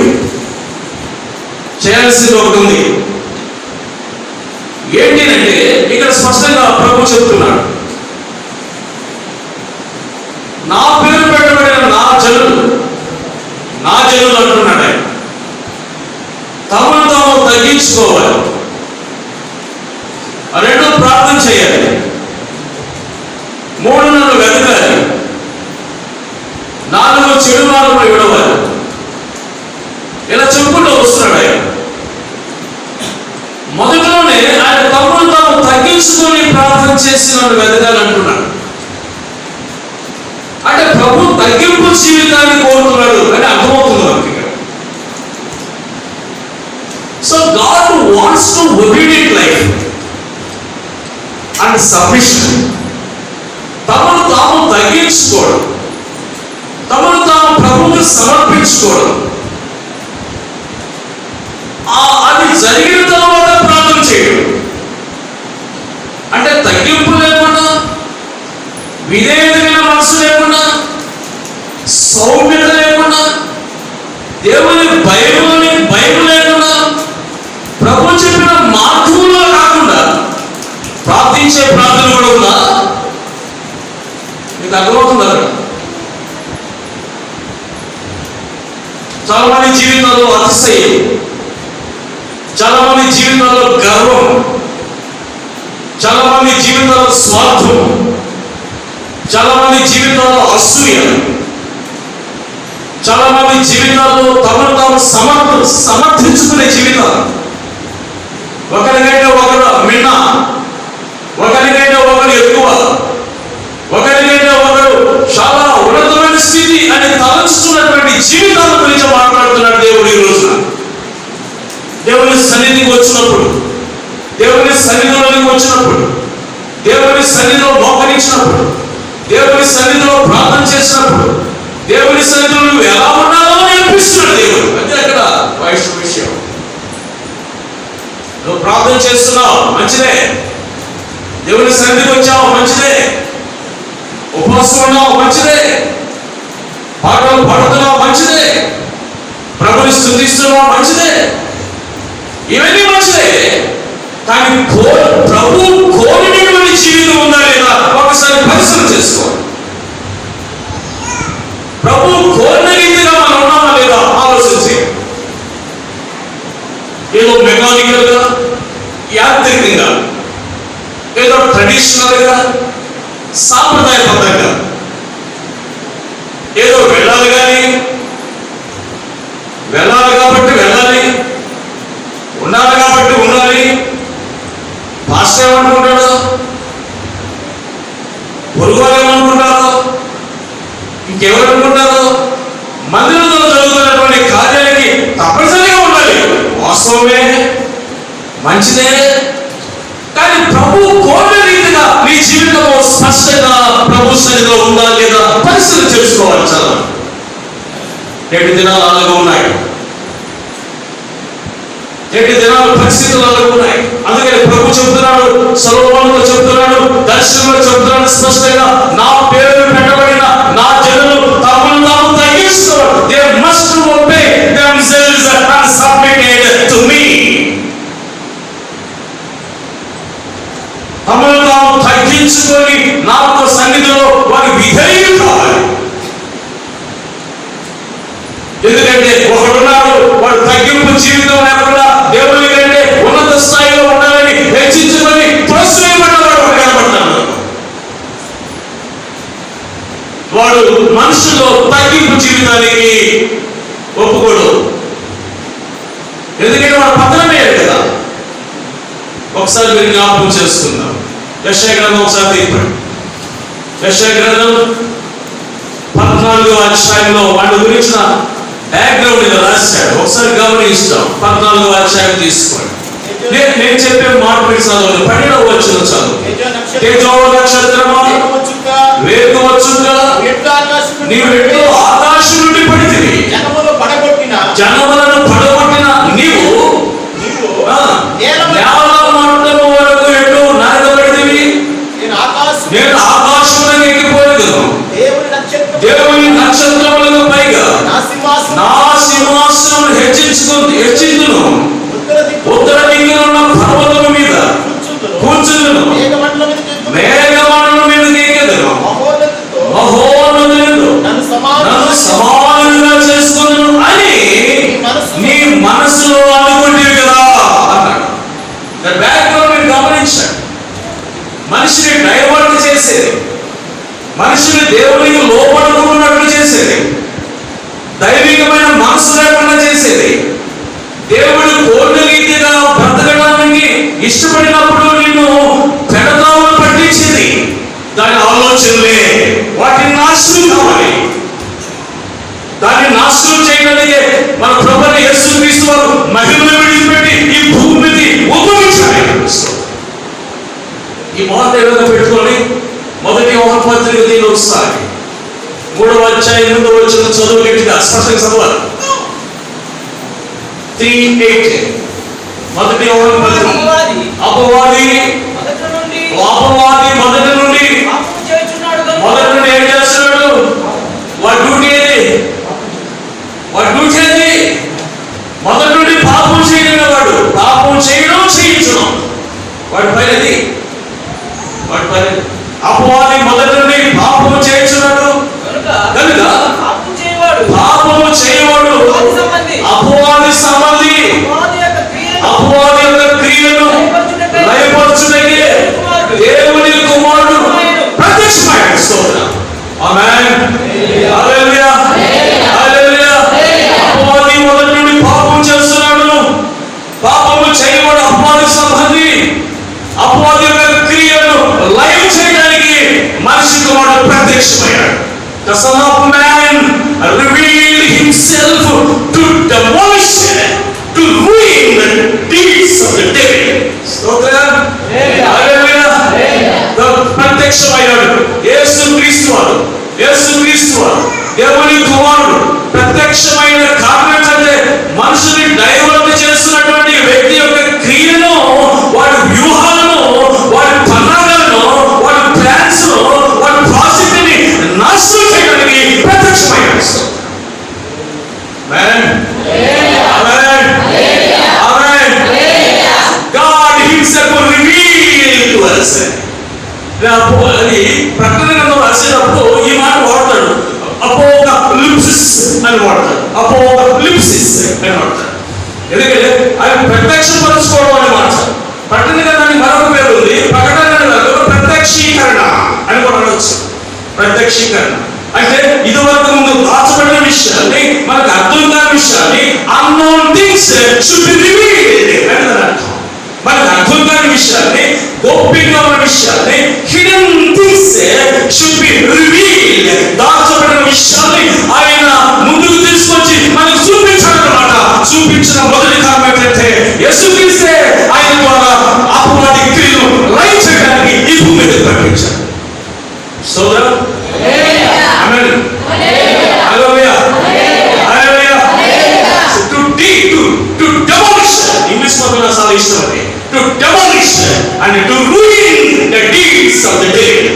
చేయాల్సింది ఒకటి ఉంది. ఏంటినంటే, ఇక్కడ స్పష్టంగా ప్రభు చెప్తున్నాడు, నా పేరు పెట్టబడిన నా జనులు అంటున్నాడు ఆయన. తమను తాము తగ్గించుకోవాలి, రెండు ప్రార్థన చేయాలి, మూడు నన్ను వెతకాలి, నాలుగు చెడు మార్గంలో విడవాలి. ఇలా చెప్పుకుంటూ వస్తున్నాడు ఆయన. మొదట్లోనే ఆయన తమను తాము తగ్గించుకొని ప్రార్థన చేసి నన్ను వెతకాలంటున్నాడు. అంటే ప్రభు తగ్గింపు జీవితాన్ని కోరుతున్నాడు అని అర్థమవుతుంది మనకి. So God wants to obedient life and submission. తమను తాము తగ్గించుకోవడం, తమను తాము ప్రభువుకు సమర్పించుకోవడం, అది జరిగిన తర్వాత ప్రార్థన చేయడం. అంటే తగ్గింపు లేకుండా, విధేయమైన మనసు లేకుండా, సౌమ్యత లేకుండా, దేవుని భయం లేకుండా, ప్రభు చెప్పిన మార్గంలో కాకుండా ప్రార్థించే ప్రార్థన కూడా ఉందా? మీకు అర్థమవుతుంది అక్కడ. చాలా మంది జీవితాల్లో అతిశయం, చాలా మంది జీవితాల్లో గర్వం, చాలా మంది జీవితాల్లో స్వార్థం, చాలా మంది జీవితాల్లో అసూయ, చాలా మంది జీవితాల్లో తమను తాము సమర్థించుకునే జీవితాలు. ఒకరికంటే ఒకరు మిన్న, ఒకరికంటే ఒకరు ఎక్కువ, ఒకరికంటే ఒకరు చాలా ఉన్నతమైన స్థితి అని తలంచుతున్నటువంటి జీవితాల గురించి మాట్లాడుతున్నాడు దేవుడు ఈ రోజున. దేవుని సన్నిధికి వచ్చినప్పుడు, దేవుని సన్నిధిలోనికి వచ్చినప్పుడు, దేవుని సన్నిధిలో మోకరించినప్పుడు, దేవుని సన్నిధిలో ప్రార్థన చేసినప్పుడు, దేవుని సన్నిధిలో నువ్వు ఎలా ఉన్నావో నేర్పిస్తున్నాడు దేవుడు. అంటే అక్కడ వైష్ణవ విషయం. నువ్వు ప్రార్థన చేస్తున్నావు, మంచిదే. దేవుని సన్నిధికి వచ్చావు, మంచిదే. ఉపవాసం ఉన్నావు, మంచిదే. పాటలు పాడుతున్నావు, మంచిదే. ప్రభుని స్తుతిస్తున్నావు, మంచిదే. ఇవన్నీ మంచిదే. కానీ ప్రభు కోరినటువంటి జీవితం ఉందా లేదా ఒకసారి పరిశీలన చేసుకోవాలి. ప్రభు కోరిన రీతిగా మనం ఉన్నామా లేదా ఆలోచించి, ఏదో మెకానికల్ గా, యాంత్రికంగా, ఏదో ట్రెడిషనల్ గా, సాంప్రదాయబద్ధంగా ఏదో వెళ్ళాలి కాబట్టి వెళ్ళాలి, ఉండాలి కాబట్టి ఉండాలి. పాస్టర్ ఏమనుకుంటాడో, పొరుగువారు ఏమనుకుంటారో, ఇంకెవరు అనుకుంటారో, మందిరంలో జరుగుతున్నటువంటి కార్యాలకి తప్పనిసరిగా ఉండాలి. వాస్తవమే, మంచిదే. కానీ ప్రభు కోరిన రీతిగా నీ జీవితంలో స్పష్టంగా ప్రభు సన్నిధిలో ఉందా లేదా పరిస్థితులు తెలుసుకోవాలి. చాలా నేటి దినాలు అలాగే ఉన్నాయి, నేటి దినాలు పరిస్థితులు అలాగే ఉన్నాయి. అందుకని ప్రభు చెప్తున్నాడు, సొలొమోనుతో చెప్తున్నాడు, దర్శనంలో చెప్తున్నాడు స్పష్టంగా, నా పేరు పెట్టబడిన నా జనులు తమను తాము తగ్గించుకోవాలి. They must obey themselves and submitted to me. తమను తాము తగ్గించుకొని నాకు సన్నిధిలో వారి విధేయులు కావాలి. ఎందుకంటే ఒకడున్నాడు, వాడు తగ్గింపు జీవితం లేకుండా దేవుని కంటే ఉన్నత స్థాయిలో ఉండాలని హెచ్చించుకొని త్రోసివేయబడ్డవాడు ఒకడు కనబడతాడు. వాడు మనుషుల్లో తగ్గింపు జీవితానికి ఒప్పుకోడు. ఎందుకంటే వాడు పతనమే కదా. ఒకసారి మీరు జ్ఞాపకం చేసుకుందాం. యెషయా గ్రంథం ఒకసారి తీర్పండి. యెషయా గ్రంథం 14వ అధ్యాయంలో వాడి గురించిన బ్యాక్గ్రౌండ్ మీద రాశాడు. ఒకసారి గమనిస్తాం. 14వ అధ్యాయం తీసుకోండి. నేను చెప్పే మాట మీరు చదవండి. 12వ వచనం చదువు. తేజో నక్షత్రమా, వేకువ చుక్క, నీవు ఎట్లు ఆకాశం నుండి పడితివి, జనములను పడగొట్టిన నీవు నేల మట్టము వరకు ఎట్లు నరకబడితివి. నేను ఆకాశంలోకి ఎక్కిపోయేదను, దేవుని నక్షత్రములకు పైగా నా సింహాసనం హెచ్చించును, ఉత్తర దిక్కున ఉన్న పర్వతము మీద కూర్చుందును, మేఘమండలం మీద ఎక్కెదను, మహోన్నతులతో నన్ను సమానంగా చేసుకున్నాను అని నీ మనసులో అనుకుంటే కదా అన్నాడు. బ్యాక్గ్రౌండ్ మీరు గమనించండి. మనిషిని డైవర్ట్ చేసేది, మనిషిని దేవునికి లోపడుకున్నట్లు చేసేది, దైవికమైన మనసు లేకుండా చేసేది, దేవుడు కోరిన రీతిగా బ్రతకడానికి ఇష్టపడినప్పుడు నిన్ను పెడతావును పట్టించేది. దాని ఆలోచనలే వాటిని నాశనం కావాలి. దాన్ని నాశనం చేయడానికి మన ప్రభువైన యేసుక్రీస్తు వారు మహిమను విడిచిపెట్టి ఈ భూమి మీద ఉద్భవించాలి. ఈ మాట ఏదైనా పెట్టుకొని 1 యోహాను పత్రిక దీని ఒకసారి 3వ అధ్యాయం 8వ వచనం చదువు గట్టిగా స్పష్టంగా చదవాలి. 3:8 1 యోహాను పత్రిక. అపవాది మొదటి నుండి ఏం చేస్తున్నాడు? వాడి డ్యూటీ ఏది? మొదటి నుండి పాపం చేయడం. వాడు పాపం చేయడం చేయించడం వాడి పైనది. అపవాది మొదటి నుండి పాపము చేయించున్నాడు కనుక పాపము చేయవాడు అపవాది సంబంధి, అపవాది యొక్క క్రియలను లయపరచుటకే దేవుని కుమారుడు ప్రత్యక్షమయ్యాడు. స్తోత్రం. ఆమేన్. హల్లెలూయా. హల్లెలూయా. అపవాది మొదటి నుండి పాపం చేస్తున్నాడు. పాపము చేయవాడు అపవాది సంబంధి. అపవాది యొక్క క్రియలను లయం చేయడానికి మనిషి కుమారుడు ప్రత్యక్షమయ్యాడు. The Son of Man revealed himself to demolish, to ruin the deeds of the devil. స్తోత్రం. హల్లెలూయా. ప్రత్యక్షమయ్యాడు యేసుక్రీస్తు వారు. దేవుని కుమారుడు ప్రత్యక్షమైన కారణం ఏంటంటే మనుషుని డైవర్ట్ చేస్తున్నటువంటి వ్యక్తి యొక్క క్రియను, వాడి వ్యూహాలను, వాడి పన్నాగాలను, వాడి ప్లాన్స్, వాడి ప్రాజెక్ట్ ని నాశనం చేయడానికి ప్రత్యక్షమయ్యాడు. God himself revealed to us. అది ప్రకటన గ్రంథం రాసేటప్పుడు ఈ మాట వాడతాడు. అపోకలిప్సిస్ అని వాడతాడు. ఎందుకంటే ఆయన ప్రత్యక్షపరచుకోవడం అని మాట. ప్రకటన గ్రంథానికి మరొక పేరు ఉంది. ప్రకటన ప్రత్యక్షీకరణ అని కూడా అనవచ్చు. ప్రత్యక్షీకరణ అంటే ఇదివరకు ముందు దాచబడిన విషయాన్ని, మనకు అర్థం కాని విషయాన్ని, unknown things should be revealed అని అర్థం. మనకు అర్థం కాని విషయాన్ని, గోప్యంగా ఉన్న విషయాన్ని, hidden things should be revealed, దాచబడిన విషయాన్ని ఆయన ముందుకు తీసుకొచ్చి మనకు చూపించాలన్నమాట. చూపించిన మొదటి కారణం ఏంటంటే యేసుక్రీస్తే ఆయన ద్వారా అపవాది క్రియలు లయం చేయడానికి ఈ భూమి మీద ప్రకటించాడు. స్తోత్రం. ఆమేన్. హల్లెలూయా. హల్లెలూయా. టు demolish, ఇంగ్లీష్ పదంలో చాలా ఇష్టం అది. To demolish and to ruin the deeds of the devil.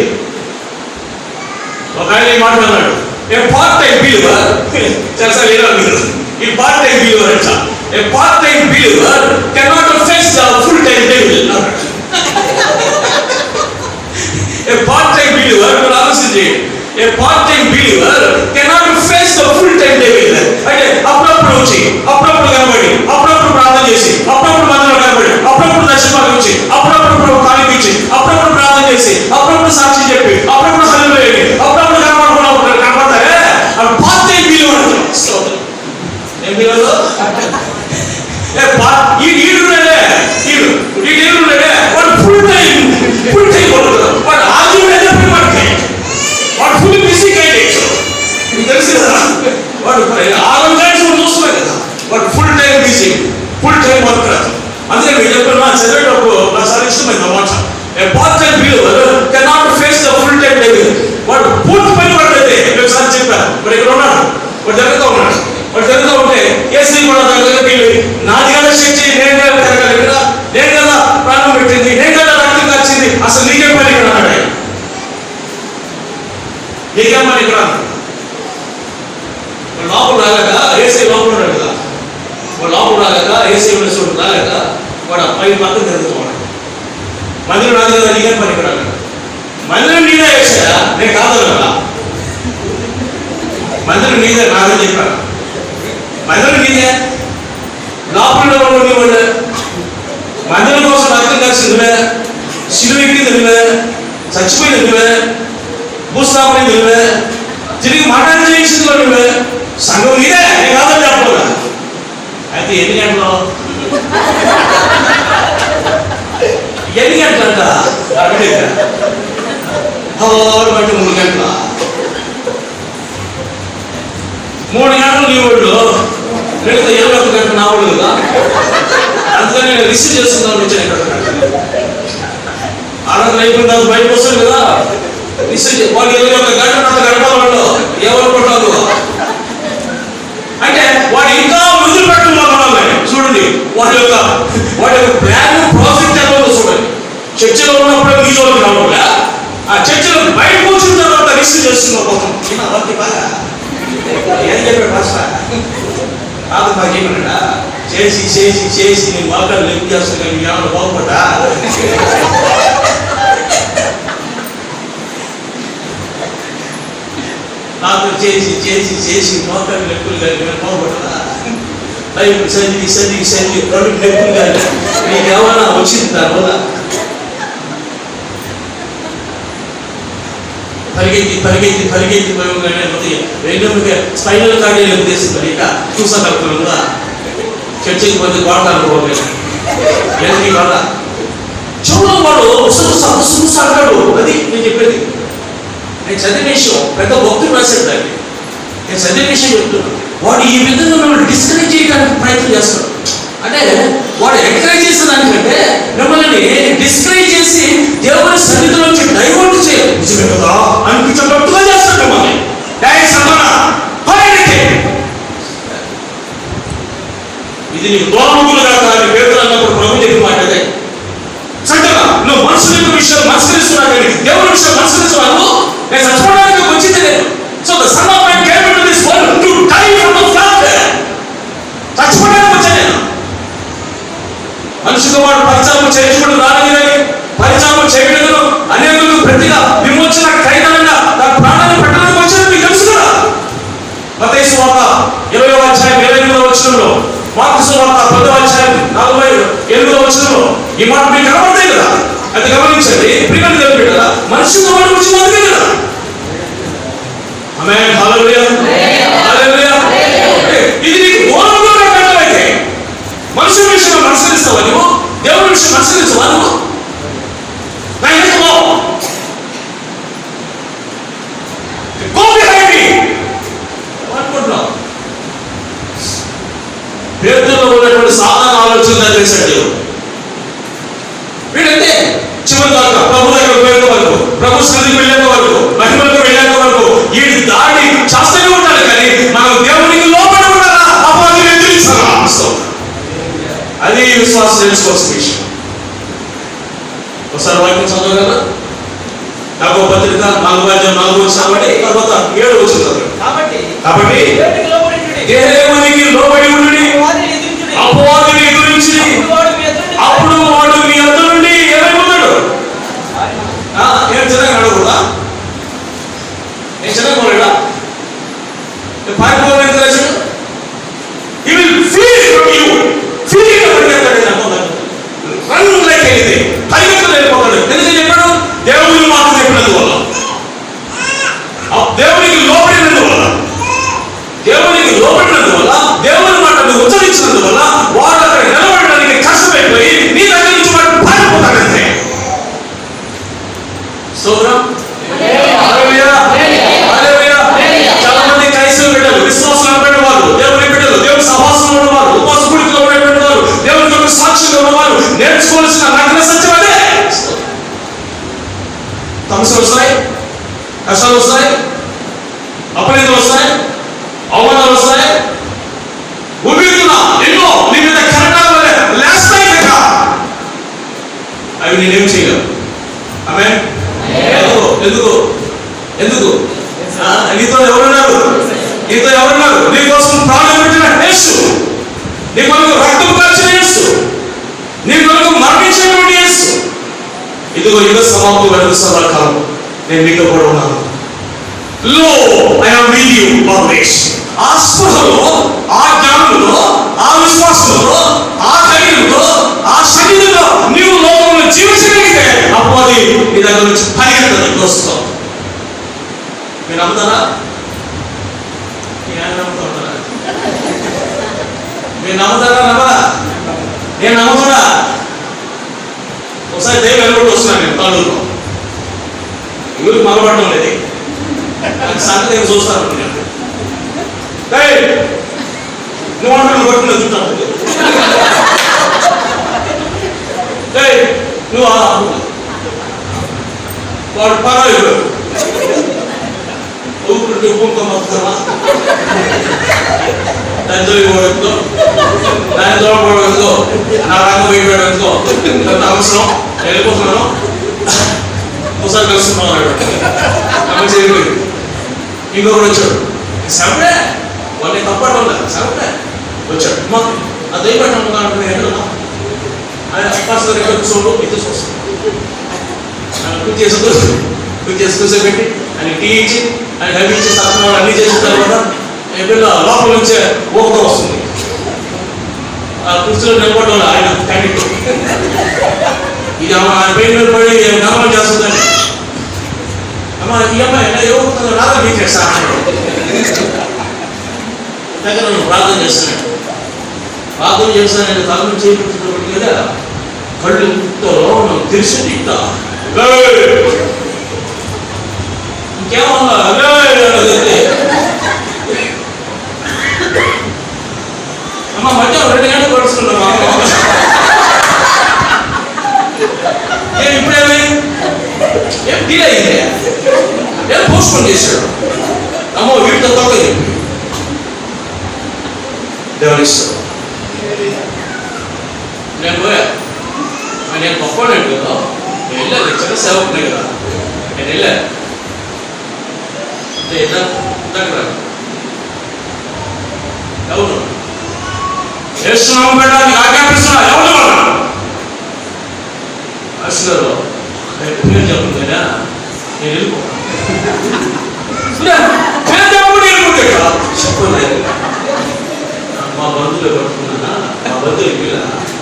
ఒక ఆయన మాట్లాడాడు, ఏ పార్ట్ టైం బిలీవర్ తెలుసా లేదా మీరు? ఈ పార్ట్ టైం బిలీవర్ అంట. A part time believer cannot face the full time devil. A part time believer మీరు ఆలోచించి, a part time believer cannot face the full time devil. అంటే అప్పుడప్పుడు వచ్చి, అప్పుడప్పుడు కనబడి, అప్పుడప్పుడు ప్రార్థన చేసి, అప్పుడప్పుడు మందిలో కనబడి, అప్పుడప్పుడు దర్శనం ఇచ్చి, అప్పుడప్పుడు కాలికి ఇచ్చి, అప్పుడప్పుడు ప్రార్థన చేసి, అప్పుడప్పుడు సాక్షి చెప్పి, అప్పుడప్పుడు హల్లెలూయా, అప్పుడప్పుడు కనబడతారే అది పార్ట్ టైం బిలీవర్. ఏం బిలీవర్? వాడు ఫుల్ టైం వాడు ఆజీవుడు వాడు ఫుల్ బిజీ క్యాండిడేట్. చదివేటప్పుడు నాకు చాలా ఇష్టమైంది అన్నమాట. A part-time believer cannot face the full-time devil. వాడు పూర్తి పని పడైతే ఒకసారి చెప్పారు, వాడు ఇక్కడ ఉన్నాడు, వాడు జరుగుతూ ఉంటే ఏసీ కూడా దగ్గరికి వెళ్ళి నాది కదా శక్తి, నేను కదా తిరగాలి ఇక్కడ, నేను కదా ప్రాణం పెట్టింది, నేను కదా రక్తం కాచింది, అసలు నీకేం పని ఇక్కడ అన్నాడు. నీకేం పని ఇక్కడ లోపల రాలేక ఏసీ లోపల ఉన్నాడు కదా, వాడు లోపల రాలేక ఏసీ రాలేక వాడు పై పక్కన తిరుగుతున్నాడు. మందిరం రాదు కదా, నీకేం పని ఇక్కడ అన్నాడు. మందిరం నీదే వేసాడా, నేను కాదు కదా, మందిరం నీదే నాదని చెప్పాను. మందిరం నీదే, లోపల నీవుండే మందిరం కోసం రక్తం కలిసి నువ్వే, సిలువెక్కింది నువ్వే, చచ్చిపోయింది నువ్వే, భూస్థాపన నువ్వే, తిరిగి మాట్లాడి చేయించింది నువ్వే, సంఘం నీదే, నేను కాదని చెప్పకుండా. అయితే ఎన్ని గంటలు అంట అక్కడే బట్టి 3 గంటల 3 గంటలు నీ ఒళ్ళు, మిగతా 21 గంటలు నా ఒళ్ళు కదా. అందుకని నేను రిసీవ్ చేసుకుందాం వచ్చాను. ఇక్కడ ఆనందం అయిపోయిన తర్వాత బయటకు వస్తాను కదా, రిసీవ్ వాళ్ళు 21 గంటలు అంత గడపవాళ్ళు ఏమనుకుంటారు అంటే వాడు ఇంకా ముందు పెట్టుకున్నాను. చూడండి వాడి యొక్క ప్లాన్ ప్రాజెక్ట్ ఎలా ఉందో చూడండి. చర్చలో ఉన్నప్పుడే మీజోకి రావట్లే, ఆ చర్చలో బయటకు వచ్చిన తర్వాత రిసీవ్ చేస్తున్నా కోసం బాగా ఏం చెప్పాడు మాస్టర్ కాదు మాకేమన్నా చేసి చేసి చేసి నేను వాకర్ లెక్క చేస్తాను కానీ ఏమన్నా బాగుపడ్డా. నాకు చేసి చేసి చేసి మోకాలు లెక్కులు కానీ మేము బాగుపడదా. బైబిల్ చదివి చదివి చదివి 2 లెక్కులు కానీ మీకు ఏమైనా వచ్చింది దానివల్ల పరిగెత్తి పోయి స్పైనల్ కార్డియల్ ఉద్దేశించాలి. ఇక చూసగలుగుతుందా చర్చకి పోతే వాడతాను పోలేదు ఎందుకు వల్ల చూడడం వాడు అంటాడు. అది నేను చెప్పేది, నేను చదివిన విషయం పెద్ద భక్తులు రాశాడు దాన్ని, నేను చదివిన విషయం చెప్తున్నాను. వాడు ఈ విధంగా మిమ్మల్ని డిస్కరేజ్ చేయడానికి ప్రయత్నం చేస్తాడు. అంటే వాడు ఎంకరేజ్ చేసే దానికంటే మిమ్మల్ని డిస్కరేజ్ చేసి దేవుని సన్నిధిలో నుంచి డైవర్ట్ చేయాలి కదా అనిపించేటట్టుగా చేస్తాడు మిమ్మల్ని. ఇది నీకు దోమములుగా కానీ పేదలు అన్నప్పుడు ప్రభు చెప్పి మాట్లాడే చక్కగా నువ్వు మనసు యొక్క విషయం మనస్కరిస్తున్నావు కానీ దేవుని విషయం మనస్కరిస్తున్నావు. నేను చచ్చిపోవడానికి వచ్చింది నేను. So the son of man came into this world to die from the flesh. చచ్చిపోవడానికి వచ్చాను నేను. మనిషితో వాడు పరిచారం చేయించుకుంటూ రాలని పరిచారం చేయడం అనేకులకు ప్రతిగా విమోచన ఖైదనంగా తన ప్రాణాన్ని పెట్టడానికి వచ్చాను మీకు తెలుసు కదా. మత్తయి సువార్త 20వ అధ్యాయం 28వ వచనంలో, మార్కు సువార్త 10వ అధ్యాయం 48వ వచనంలో ఈ మాట మీకు కనబడతాయి కదా. అది గమనించండి. ప్రియమైన దేవుని బిడ్డలారా, మనిషితో వాడు వచ్చి మాత్రమే కదా. ఆమేన్, హల్లెలూయా, హల్లెలూయా. ఇది నీకు దూరంగా కట్టమైతే మనుషుల విషయం అనుసరిస్తావా నువ్వు, దేవుని విషయం అనుసరిస్తావా నువ్వు? నా ఎందుకు అనుకుంటున్నావు? పేదల్లో ఉన్నటువంటి సాధారణ ఆలోచన చేశాడు వీడంటే చివరి దాకా ప్రభు దగ్గర పోయేంత వరకు, ప్రభు సన్నిధికి వెళ్ళేంత వరకు, మహిమలకు వెళ్ళేంత వరకు ఈ దాడి చేస్తూనే ఉంటాడు. కానీ మనం దేవునికి లోపల ఉండాలా, అపవాదిని ఎదిరించాలా. అది విశ్వాసం తెలుసుకోవాల్సిన విషయం. ఒకసారి వాక్యం చదవగలరా? నాకు పత్రిక 4వ అధ్యాయం 4వ వచనం తర్వాత 7వ వచనం చదవండి. కాబట్టి దేవునికి లోబడి ఉండుడి, అపవాదిని ఎదిరించి, అప్పుడు వాడు మీ అందు నుండి ఏమైపోతాడు? ఏం చిన్నగా అడగకూడదా? నేను చిన్నగా పోలేడా? పారిపోవాలి తెలుసు. He will flee from you. Flee పరిగెత్తాడు. రన్ లైక్ ఎనీథింగ్, పరిగెత్తలు వెళ్ళిపోతాడు. ఎందుకు చెప్పాడు? దేవుని మాట చెప్పినందువల్ల, దేవునికి లోబడినందువల్ల, దేవునికి లోబడినందువల్ల, దేవుని మాట నువ్వు ఉచ్చరించినందువల్ల వాడు అక్కడ నిలబడడానికి కష్టమైపోయి నీ దగ్గర నుంచి వాడు పారిపోతాడంతే. స్తోత్రం, హల్లెలూయా, హల్లెలూయా. చాలా మంది క్రైస్తవ బిడ్డలు, విశ్వాసం ఉన్నవారు, దేవుని బిడ్డలు, దేవుని సహవాసంలో ఉన్నవారు, ఉపవాస కూడికలో ఉన్నవారు, దేవుని సాక్షిగా ఉన్నవారు నేర్చుకో తెలుసుకోవాల్సిన నగ్న సత్యం అదే. సమస్యలు వస్తాయి, కష్టాలు వస్తాయి, అపనిందలు వస్తాయి, అవమానాలు వస్తాయి, ఉమ్మితున్నా ఎన్నో నీ మీద కెరటాలు లేస్తాయి కదా, అవి నేనేం చేయలేవు. ఆమె ఎందుకు ఎందుకు నీతో ఎవరున్నారు? నీతో ఎవరున్నారు? నీ కోసం ప్రాణం పెట్టిన యేసు, నీ కొరకు రక్తం కార్చిన యేసు, నీ కొరకు మరణించినటువంటి యేసు. ఇదిగో యుగ సమాప్తి వరకు సదాకాలం నేను మీతో కూడా ఉన్నాను. లో I am with you always. ఆ స్పృహలో, ఆ జ్ఞానంలో, ఆ విశ్వాసంలో, ఆ ధైర్యంలో, ఆ శక్తిలో నీవు లోకంలో జీవించగలిగితే అప్పుడు అది నీ దగ్గర నుంచి పరిగెత్తదు వస్తావు. మీరు నమ్ముతారా? మీరు నమ్ముతారా? నమ్మరా? నేను నమ్ముతున్నా. ఒకసారి దైవం వెళ్ళబడి వస్తున్నాను నేను తాళూరులో. ఇవి మగపడడం లేదు, సంగతి నేను చూస్తాను. నువ్వు అంటున్నావు పట్టుకుని చూస్తాను. నువ్వు వాడు పర్వాలేదు ఊపిరి ఉప్పుకోమా దాని తొలి పోవడంతో, దాని తోడపోవడంతో, నా రంగం వేయడంతో అంత అవసరం వెళ్ళిపోతున్నాను. ఒకసారి కలుసుకున్నాను చేయలేదు. ఇంకొకరు వచ్చాడు, సెవెంటే వాళ్ళని తప్పడం లేదు, సెవెంటే వచ్చాడు. మాకు ఆ దైవటం ఎక్కడున్నా ఆయన అప్పాసరి ఎక్కడ కూర్చోడు ఇది చూస్తాను. కుర్చీ చేసి కూర్చోబెట్టి ఆయన టీ ఇచ్చి ఆయన అవి ఇచ్చి సత్వం అన్నీ చేసిన తర్వాత పిల్ల లోపల నుంచే ఊహతో వస్తుంది. ఆ కుర్చీలో నిలబడడం ఆయన క్యాండిడేట్ ఇది ఆయన పెయిన్ మీద పడి నమ్మకం చేస్తుందని అమ్మ ఈ అమ్మాయి ఎవరు రాదా మీకు దగ్గర ప్రార్థన చేస్తున్నాడు. ప్రార్థన చేస్తానని తలను చేయించినప్పుడు కదా కళ్ళుతో తెలిసి తింటా ఇంకేమన్నా అమ్మ మధ్యాహ్నం 2 గంటలు పడుతున్నాం. ఇప్పుడేమి ఏం డీల్ అయింది, ఏం పోస్ట్పోన్ చేశాడు. అమ్మో వీటితో తొక్క దేవునిస్తాడు. నేను పోయా, నేను గొప్పవాడు కదా, నేను వెళ్ళాను. చిన్న సేవకునే కదా నేను వెళ్ళాను. ఎవరు చేస్తున్నాము బిడ్డ నీకు ఆజ్ఞాపిస్తున్నా. ఎవరు అసలు పేరు చెప్తుందా నేను వెళ్ళిపోతాను. చెప్పలేదు మా బంధువులు పట్టుకున్నా, మా బంధువులకి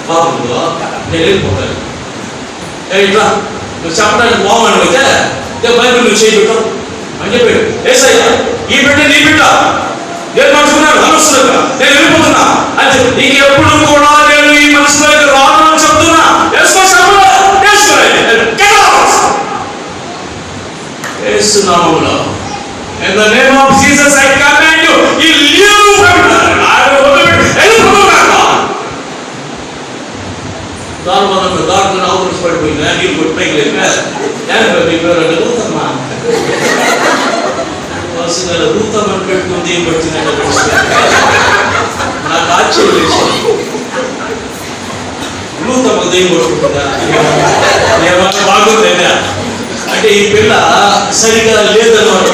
బాగుందో నేను వెళ్ళిపోతాను. ఇట్లా నువ్వు చెప్పడానికి బాగుండి అయితే బైబిల్ నువ్వు చేయబెట్టావు అని చెప్పాడు. ఏసయ్య ఈ బిడ్డ నీ బిడ్డ నేను పట్టుకున్నాను అనవసరంగా నేను వెళ్ళిపోతున్నా అని చెప్పి నీకు ఎప్పుడు కూడా నేను ఈ మనసులోకి రాను చెప్తున్నా. In the name of Jesus I command you, you leave from here. I will వెళ్ళిపోతున్నా. దాని దాంట్లో అవతల పడిపోయింది. నీళ్ళు కొట్టిపోయి లేదు మీ పేరు అంటే దూతమ్మా దూతం అని పెట్టుకుంది ఏం పట్టిందంటే నాకు ఆశ్చర్యం వేసింది. దూతమ్మ దెయ్యం కొట్టుకుంటుందా ఏమన్నా బాగుందా అంటే ఈ పిల్ల సరిగా లేదన్నమాట.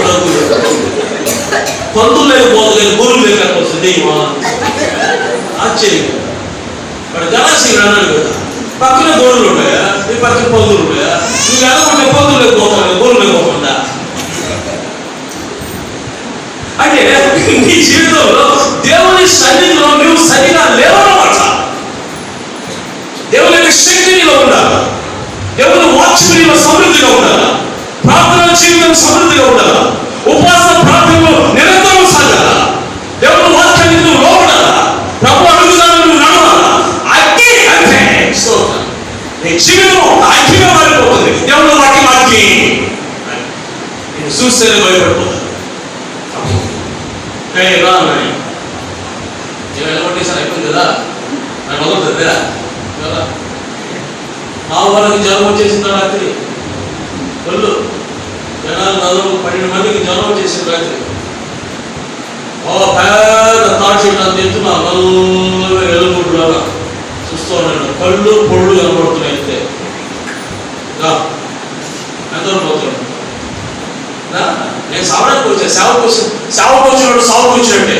పంతులు లేకపోతే కానీ గురువు లేకపోతుంది దెయ్యమా ఆశ్చర్యం. వాడు గణాశీలు అన్నాడు కదా, పక్కన గోరులు ఉంటాయా, ఈ పక్కన పందులు ఉంటాయా, నువ్వు ఎలాగొంటే పందులు లేకపోతావు గోరు లేకపోకుండా. అంటే నీ జీవితంలో దేవుని సన్నిధిలో నువ్వు సరిగా లేవన్నమాట. దేవుని యొక్క శక్తి నీలో ఉండాలి, దేవుని వాక్యం నీలో సమృద్ధిగా ఉండాలి, ప్రార్థన జీవితం సమృద్ధిగా ఉండాలి, ఉపవాస ప్రార్థనలో నిరంతరం సాగాల, దేవుని వాక్యాన్ని నువ్వు లోపడాలా, ప్రభు అడుగుతాను నువ్వు నడవాలా. అగ్గి అంటే నీ జీవితం అగ్గిగా మారిపోతుంది. దేవుని వాక్యం అగ్గి నేను చూస్తేనే భయపడిపోతాను. రాను నేను ఎలా కొట్టేసాను అయిపోయింది కదా, నాకు మొదలుతుందా కదా వాళ్ళకి జ్వరం వచ్చేసిన రాత్రి వాళ్ళు జనాలు 12 మందికి జ్వరం వచ్చేసిన రాత్రి. పెద్ద తాడు చెట్టు అంత ఎత్తున నల్లగా ఎలుగులాగా చూస్తూ ఉన్నాడు. కళ్ళు పొళ్ళు కనబడుతున్నాయి. అంతే ఎంతవరకు పోతున్నాడు. నేను సావడానికి వచ్చాను. సేవకు వచ్చినప్పుడు సావుకు వచ్చినట్టే,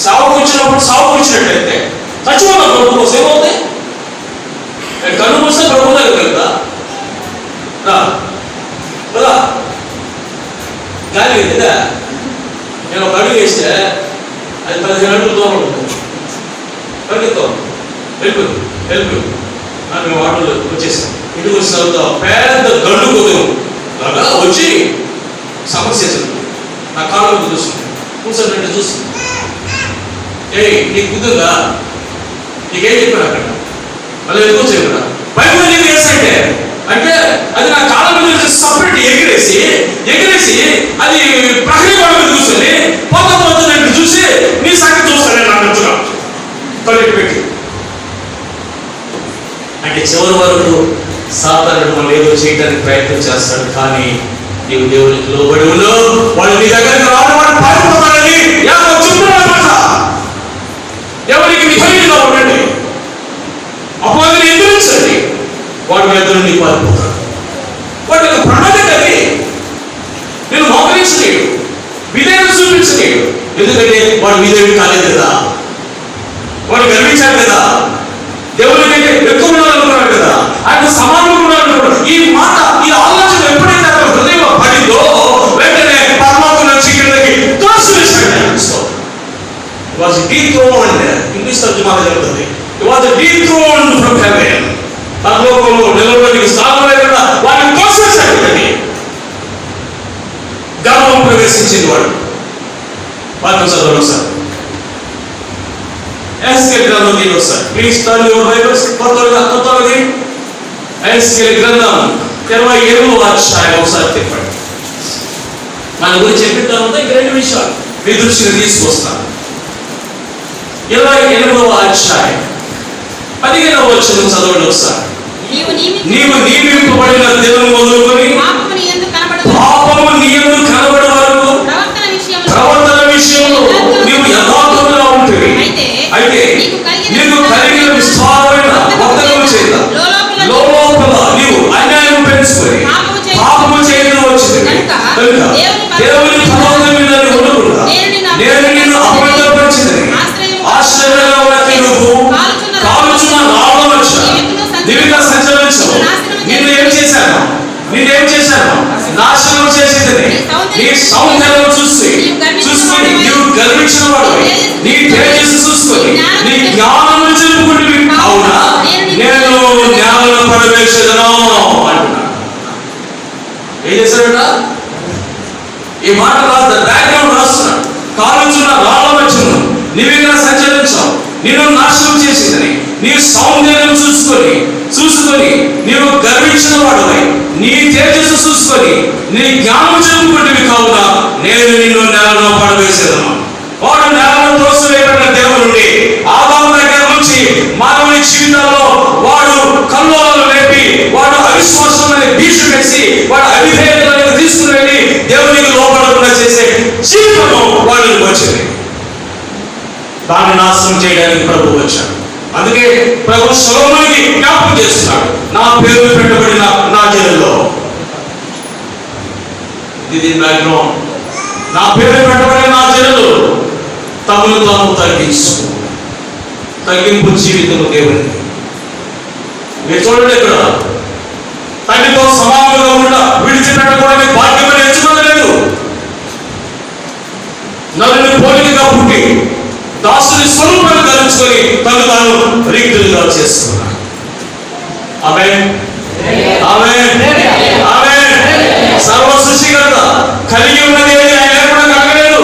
సావుకు వచ్చినప్పుడు సావుకు వచ్చినట్టే. అంతే చచ్చిపోతాం కడుపు కోసం ఏమవుతాయి? కళ్ళు మూస్తే కడుపు కదా కదా గాలి కదా. నేను ఒక అడుగు వేస్తే అది 15 అడుగులు దూరం ఉంటుంది. పరిగెత్తాం వెళ్ళిపోయి మేము ఆటోలో వచ్చేసాం. ఇంటికి వచ్చిన తర్వాత పెద్ద గండు కొద్దిగా బాగా వచ్చి సమస్య నా కాళ్ళ మీద చూస్తుంది. కూర్చొని చూస్తుంది. నీకు కుదురుగా నీకేం చెప్పారు అక్కడ? మళ్ళీ ఎందుకు చెప్పారా? బైబిల్ నీకు వేసంటే అంటే అది నా కాళ్ళ మీద సపరేట్ ఎగిరేసి అది ప్రహరీ గోడ మీద కూర్చొని పోతుంది చూసి నీ సంగతి చూస్తానే నాకు నచ్చుగా కలెక్ట్ పెట్టి. అంటే చివరి వరకు సాతానుడు మనం ఏదో చేయడానికి ప్రయత్నం చేస్తాడు. కానీ నీవు దేవునికి లోబడి ఉన్నావు. వాళ్ళు నీ దగ్గరికి రావడం వాడు పారిపోతాడని చెప్తున్నాడన్నమాట. ఎవరికి విధంగా ఉండండి, అపవాదిని ఎదురించండి, వాడి మీద నీ పారిపోతాడు. వాడి ప్రణాళిక అది. నేను మోకరించలేడు, విధేయత చూపించలేడు. ఎందుకంటే వాడు విధేయుడు కాలేదు కదా, వాడు గర్వించాడు కదా, దేవుని కంటే ఎక్కువ ఉండాలనుకున్నాడు కదా, ఆయన సమానంగా ఉండాలనుకున్నాడు. ఈ మాట, ఈ ఆలోచన ఎప్పుడైతే అతని హృదయంలో పడిందో వెంటనే పరమాత్మ చీకటికి తోసివేశాడు. వాజ్ డీథ్రోన్డ్. ఇంగ్లీష్ తర్జుమాలో చెబుతుంది, వాజ్ డీథ్రోన్డ్ ఫ్రమ్ హెవెన్. పరలోకంలో నిలవడానికి స్థానం లేకుండా వాడిని తోసివేశాడు. గర్వం ప్రవేశించింది వాడు. వాక్యం చదవండి సార్. ఎస్కేల్ గ్రంథం తీయండి ఒకసారి. Please turn your Bibles. కొత్తది ఎస్కేల్ గ్రంథం 27వ అధ్యాయం ఒకసారి తిప్పండి. మన గురించి చెప్పిన తర్వాత ఇంక 2 విషయాలు మీ దృష్టికి తీసుకొస్తాను. 28వ అధ్యాయం 15వ వచనం చదవండి ఒకసారి. నీవు నియమింపబడిన దినం మొదలుకొని పాపము నీ యందు కనబడు వరకు ప్రవర్తన విషయంలో నీవు యథార్థముగా ఉంటుంది. అయితే నీకు కలిగిన విస్తారమైన వర్తనము చేత లోపల నీవు అన్యాయం పెంచుకొని పాపము చేయడం వచ్చింది కనుక దేవుని పర్వతం మీద ఉండకుండా నేను నిన్ను అపవిత్రపరిచితిని. ఆశ్చర్యంగా ఉన్నది నువ్వు కాలుచున్న రాళ్ళ మధ్య నీవిగా సంచరించవు. నిన్నేం చేశాను? నాశనం చేసేది. నీ సౌందర్యం చూసుకొని నీవు గర్వించిన వాడు, నీ తేజస్సు చూసుకొని నీ జ్ఞానం చెప్పుకుంటే అవునా నేను జ్ఞానం పరమేశ్వరను అంటున్నా. ఏం చేశాడట? ఈ మాట బ్యాక్గ్రౌండ్ రాస్తున్నాడు. కాలుచున్న రాళ్ళ మధ్యను నీవిగా సంచరించావు, నిన్ను నాశనం చేసిందని నీ సౌందర్యం చూసుకొని నీవు గర్వించిన వాడువై నీ తేజస్సు చూసుకొని నీ జ్ఞానం చెప్పుకుంటే కావున నేను నిన్ను నేలలో పడవేసేదను. వాడు నేలను తోసివేయబడిన దేవుడి ఆదాము దగ్గర నుంచి మానవుని జీవితంలో వాడు కల్లోలను లేపి వాడు అవిశ్వాసమని భీషు వేసి వాడు అవిధేయతలను తీసుకుని వెళ్ళి దేవునికి లోపడకుండా చేసే జీవితము వాళ్ళకి వచ్చింది. దాన్ని నాశనం చేయడానికి ప్రభు వచ్చాడు. అందుకే ప్రభు సొలొమోనుకి జ్ఞాపకం చేస్తున్నాడు, నా పేరు పెట్టబడిన నా జనుల్లో. ఇది బ్యాక్గ్రౌండ్. నా పేరు పెట్టబడిన నా జనులు తమను తాము తగ్గింపు జీవితము దేవుడిని. మీరు చూడండి, ఇక్కడ తండ్రితో సమానంగా ఉండ విడిచిపెట్టకూడని భాగ్యమని ఎంచుకోలేదు. నలుని పోలికగా పుట్టి దాసుని స్వరూపాన్ని ధరించుకొని తను తాను రిక్తులుగా చేసుకున్నాడు. ఆమేన్, ఆమేన్, ఆమేన్. సర్వ సృష్టికర్త కలిగి ఉన్నది ఏది ఆయన లేకుండా కలగలేదు.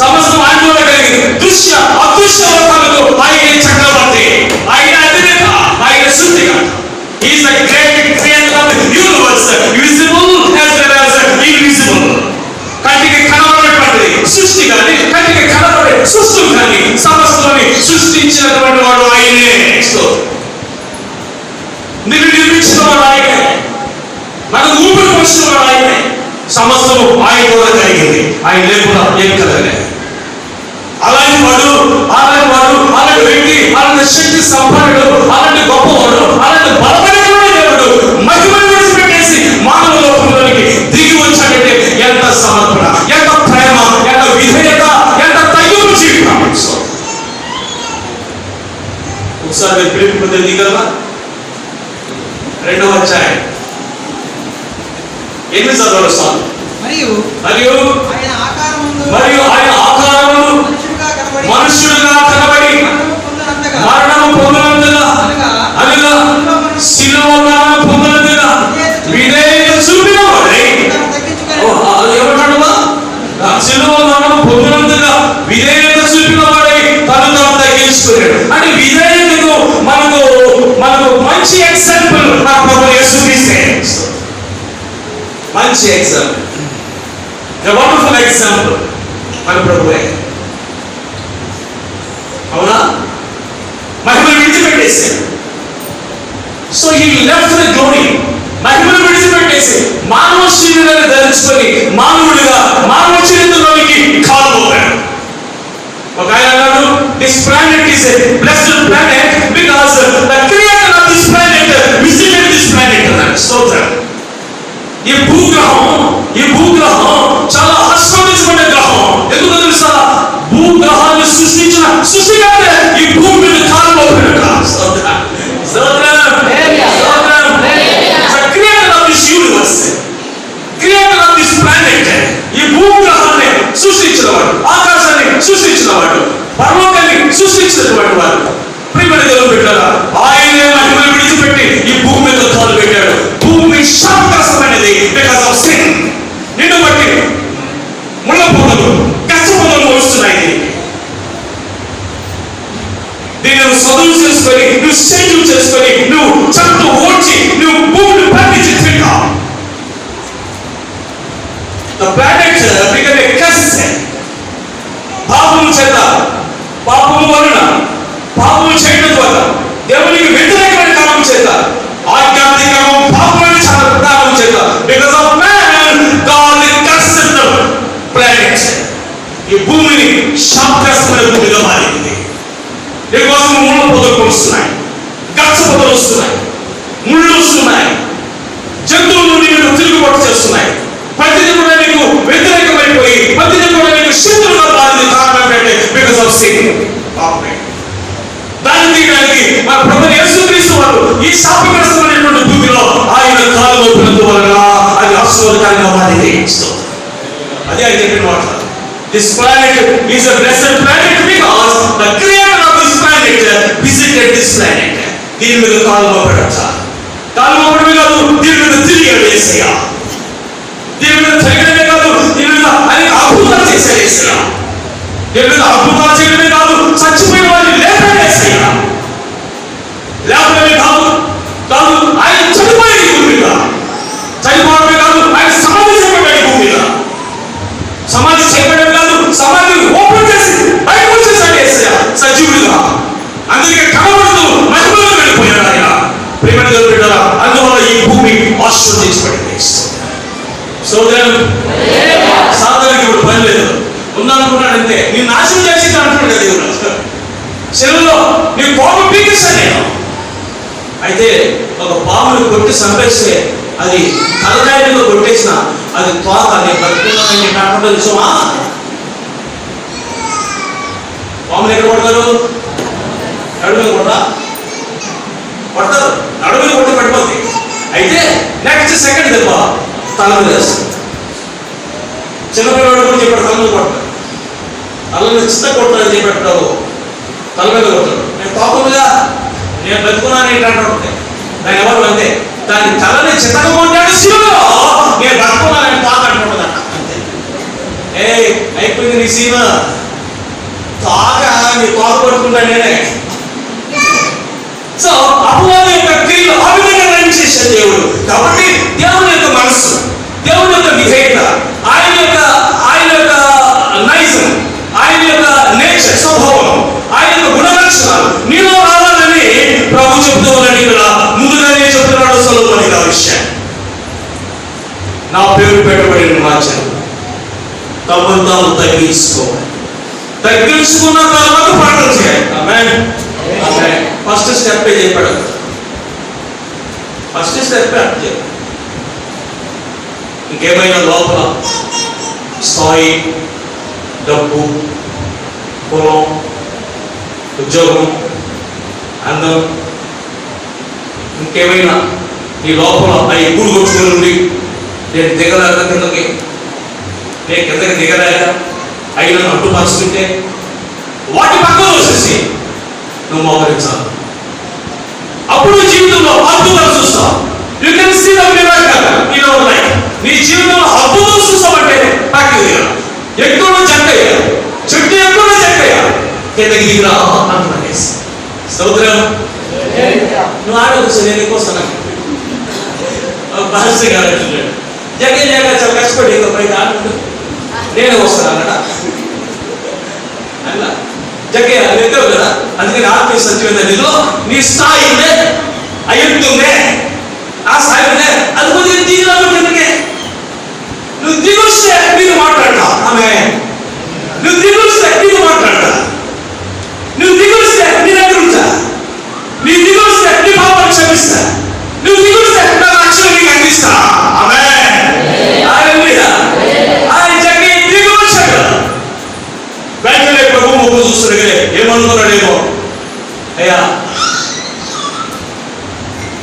సమస్తం ఆయన కలిగింది. దృశ్య అదృశ్య లోకాలకు ఆయన చక్రవర్తి, ఆయన అధినేత, ఆయన సృష్టికర్త. He is the great creator of the universe, visible as well as invisible. కంటికి కనబడేటువంటిది సృష్టి కానీ కంటికి కనబడే సృష్టి కానీ సమస్తాన్ని సృష్టించినటువంటి వాడు ఆయనే. నిన్ను నిర్మించిన వాడు ఆయనే, మనకు ఊపిరి పోసిన వాడు ఆయనే. సమస్తము ఆయన ద్వారా కలిగింది, ఆయన లేకుండా ఏం కలగలేదు. అలాంటి వాడు, అలాంటి వ్యక్తి, అలాంటి శక్తి సంపన్నుడు, అలాంటి గొప్పవాడు, అలాంటి బలపడిన దేవుడు మహిమను విడిచిపెట్టేసి మానవ లోకంలోనికి దిగి వచ్చాడంటే ఎంత సమర్పణ, ఎంత ప్రేమ, ఎంత విధేయత, ఎంత తగ్గింపు జీవితం. ఒకసారి పిలుపు దిగలరా 2వ అధ్యాయం 8 చదవరు. మరియు ఆయన ఆకారమును మనుష్యుడుగా కనబడి మరణము పొందినందుగా అనగా శిలువ మరణం పొందినందుగా విధేయత చూపిన వాడై, ఏమంటాడువా, శిలువ మరణం పొందినందుగా విధేయత చూపిన వాడై తను తాను తగ్గించుకున్నాడు. అంటే విధేయతకు మనకు మంచి ఎగ్జాంపుల్ నా ప్రభు యేసుక్రీస్తే. మంచి ఎగ్జాంపుల్, a wonderful example మన ప్రభువే. అవునా? మహిమను విడిచిపెట్టేశాడు. So he left the glory. మహిమను విడిచిపెట్టేసి మానవ శరీరాన్ని ధరించుకొని మానవుడిగా మానవ చరిత్రలోనికి కాలుపోయాడు. ఒక ఆయన అన్నాడు, this planet is a blessed planet because the creator of this planet visited this planet అన్నాడు. స్తోత్రం. ఈ భూగ్రహం చాలా ఆస్వాదించబడే గ్రహం. ఎందుకు తెలుసా? భూగ్రహాన్ని సృష్టించిన సృష్టికర్త ఈ భూమి మీద కాలుపోయాడు. Creator of this universe, creator of this planet. ఈ భూగ్రహాన్ని సృష్టించినవాడు, ఆకాశాన్ని సృష్టించినవాడు, పర్వతాన్ని సృష్టించినటువంటి వాడు. ప్రియమైన దేవుని బిడ్డలారా, ఆయనే మహిమను విడిచిపెట్టి ఈ భూమి మీద కాలు పెట్టాడు. భూమి శాపగ్రస్తమైనది బికాజ్ ఆఫ్ సిన్. నిన్ను బట్టి ముళ్ళ పొదలు, కష్ట పొదలు వస్తున్నాయి. దీన్ని నువ్వు చదువు చేసుకొని, నువ్వు షెడ్యూల్ చేసుకొని, నువ్వు చెట్టు ఓడ్చి, నువ్వు భూమిని పండించి తింటావు. The planet became a curse. పాపము చేత, పాపము వలన, పాపము చేయడం ద్వారా, దేవునికి వ్యతిరేకమైన కారణం చేత, ఆధ్యాత్మికము పాపమైన కారణం చేత, because of man God cursed the planet. ఈ భూమిని శాపగ్రస్తమైన భూమిగా మారింది. నీకోసం ముళ్ళ పొదలు వస్తున్నాయి, గచ్చ పొదలు వస్తున్నాయి, ముళ్ళు వస్తున్నాయి, జంతువులు నీకు తిరుగుబాటు చేస్తున్నాయి. ప్రతిదీ కూడా నీకు వ్యతిరేకమైపోయి, ప్రతిదీ కూడా నీకు శత్రువుగా మారింది. కారణం ఏంటంటే బికాజ్ ఆఫ్ సిన్. దాన్ని తీయడానికి మన ప్రభువు యేసుక్రీస్తు వారు ఈ శాపగ్రస్తమైనటువంటి భూమిలో ఆయన కాలు మోపినందువలన అది ఆశీర్వాదకరంగా మారింది. అదే ఆయన చెప్పిన మాట. This planet is a blessed planet because the creator of this planet visited this planet. దీని మీద కాలు మోపడట, కాలు మోపడమే కాదు, దీని మీద తిరిగాడు యేసయ్య. దీని మీద తిరగడమే కాదు, దీని మీద అనేక అద్భుతాలు చేశాడు యేసయ్య. దీని మీద అద్భుతాలు చేయడమే కాదు, చచ్చిపోయిన వారిని లేపాడు యేసయ్య. లేపడమే కాదు, ఆయన చనిపోయాడు ఈ భూమి మీద. చనిపోవడమే కాదు, ఆయన సమాధి చేయబడ్డాడు ఈ భూమి మీద. సమాధి చేయబడమే కాదు, సమాధి ఓపెన్ చేసి బయటకు వచ్చేసాడు యేసయ్య సజీవుడిగా. అందుకే కనబడుతూ మహిమలో వెళ్ళిపోయాడు ఆయన. ప్రియమైన దేవుని బిడ్డలారా, అందువల్ల ఈ భూమి ఆశీర్వదించబడింది. సాధారణంగా ఇప్పుడు పని లేదు, ఉందనుకున్నాడంటే నేను నాశనం చేసి అంటున్నాడు కదా దేవుడు. చెరువులో నీ కోపం పీకేశాను నేను. అయితే ఒక పాముని కొట్టి చంపేస్తే అది తలకాయలో కొట్టేసిన అది తోక నేను బతుకున్నానని చెప్పి తెలుసుమా? పాములు ఎక్కడ కొడతారు? నడుము కొడతారు, నడుము కొట్టి పడిపోతాయి. అయితే నెక్స్ట్ సెకండ్ దెబ్బ తల మీద వేస్తారు. చిన్నపిల్లవాడు కూడా చెప్పాడు తల మీద కొడతాడు, తలని చిత్త కొడతాడని చెప్పాడు. తల మీద కొడతాడు. నేను కోపంగా నేను బతుకున్నాను ఏంటంటే దాని ఎవరు అంతే, దాని తలని చిత్తగా కొట్టాడు శివుడు. నేను బతుకున్నాను తాత అంటున్నాడు. అంతే, అయిపోయింది నీ సీమ. తాక నీ తోక పట్టుకుంటాడు నేనే. సో అపవాది యొక్క క్రియలు ఆ విధంగా రచించేశాడు దేవుడు. కాబట్టి దేవుని యొక్క మనస్సు, దేవుని యొక్క విధేయత, ఆయన యొక్క నైజం, ఆయన యొక్క నేచర్, స్వభావం, ఆయన యొక్క గుణలక్షణాలు నీలో రావాలని ప్రభు చెప్తూ ఉన్నాడు. ఇక్కడ ముందుగానే దినాలు తగ్గించుకోవాలి. తగ్గించుకున్న తర్వాత ప్రార్థన చేయాలి. ఆమేన్. ఆమేన్. ఫస్ట్ స్టెప్ చెప్పాడు. ఫస్ట్ స్టెప్ అంటే ఇంకేమైనా లోపల స్థాయి, డబ్బు, పొలం, ఉద్యోగం, అందం, ఇంకేమైనా నీ లోపల అవి ఎప్పుడు కొట్టుకుని ఉండి నేను దిగలేక కిందకి, నేను కిందకి దిగలేక అయినా అడ్డుపరుచుకుంటే వాటి పక్కన వచ్చేసి నువ్వు మోకరించాలి. అప్పుడు జీవితంలో అద్భుతాలు చూస్తావు. You can see the miracle in your life. నీ జీవితంలో అద్భుతం చూస్తామంటే పక్కకి దిగరా, ఎక్కువ చెక్కయ్యా, చుట్టూ ఎక్కువ చెక్కయ్యా, కిందకి దిగిరా అంటున్నా. స్తోత్రం. నువ్వు ఆడవచ్చు, నేను ఎక్కువ వస్తాను. భాష గారు అంటున్నాడు, జగ్గే జగ చాలా కష్టపడి బయట ఆడుకుంటు నేను వస్తాను అన్నట. అలా జగ్గే అది ఎక్కవు కదా, అందుకని ఆత్మీయ సత్యమైన నీలో నీ స్థాయి ఉందే, అయ్యుంటుందే, ఆ స్థాయి ఉందే, అది కొద్దిగా దిగిరాలు కిందకే. నువ్వు దిగొస్తే నీకు మాట్లాడతా. ఆమె నువ్వు దిగొస్తే నీకు మాట్లాడతా. నువ్వు దిగొస్తే నీ దగ్గర ఉంటా. నీ దిగొస్తే నీ పాపాలు క్షమిస్తా. నువ్వు దిగొస్తే నా రక్షణ నీకు అందిస్తా. ఆమేన్. హల్లెలూయా. ఆయన జగ్గే దిగొచ్చాడు. వెంటనే ప్రభు ముగ్గు చూస్తున్నాడు. ఏమనుకున్నాడేమో, అయ్యా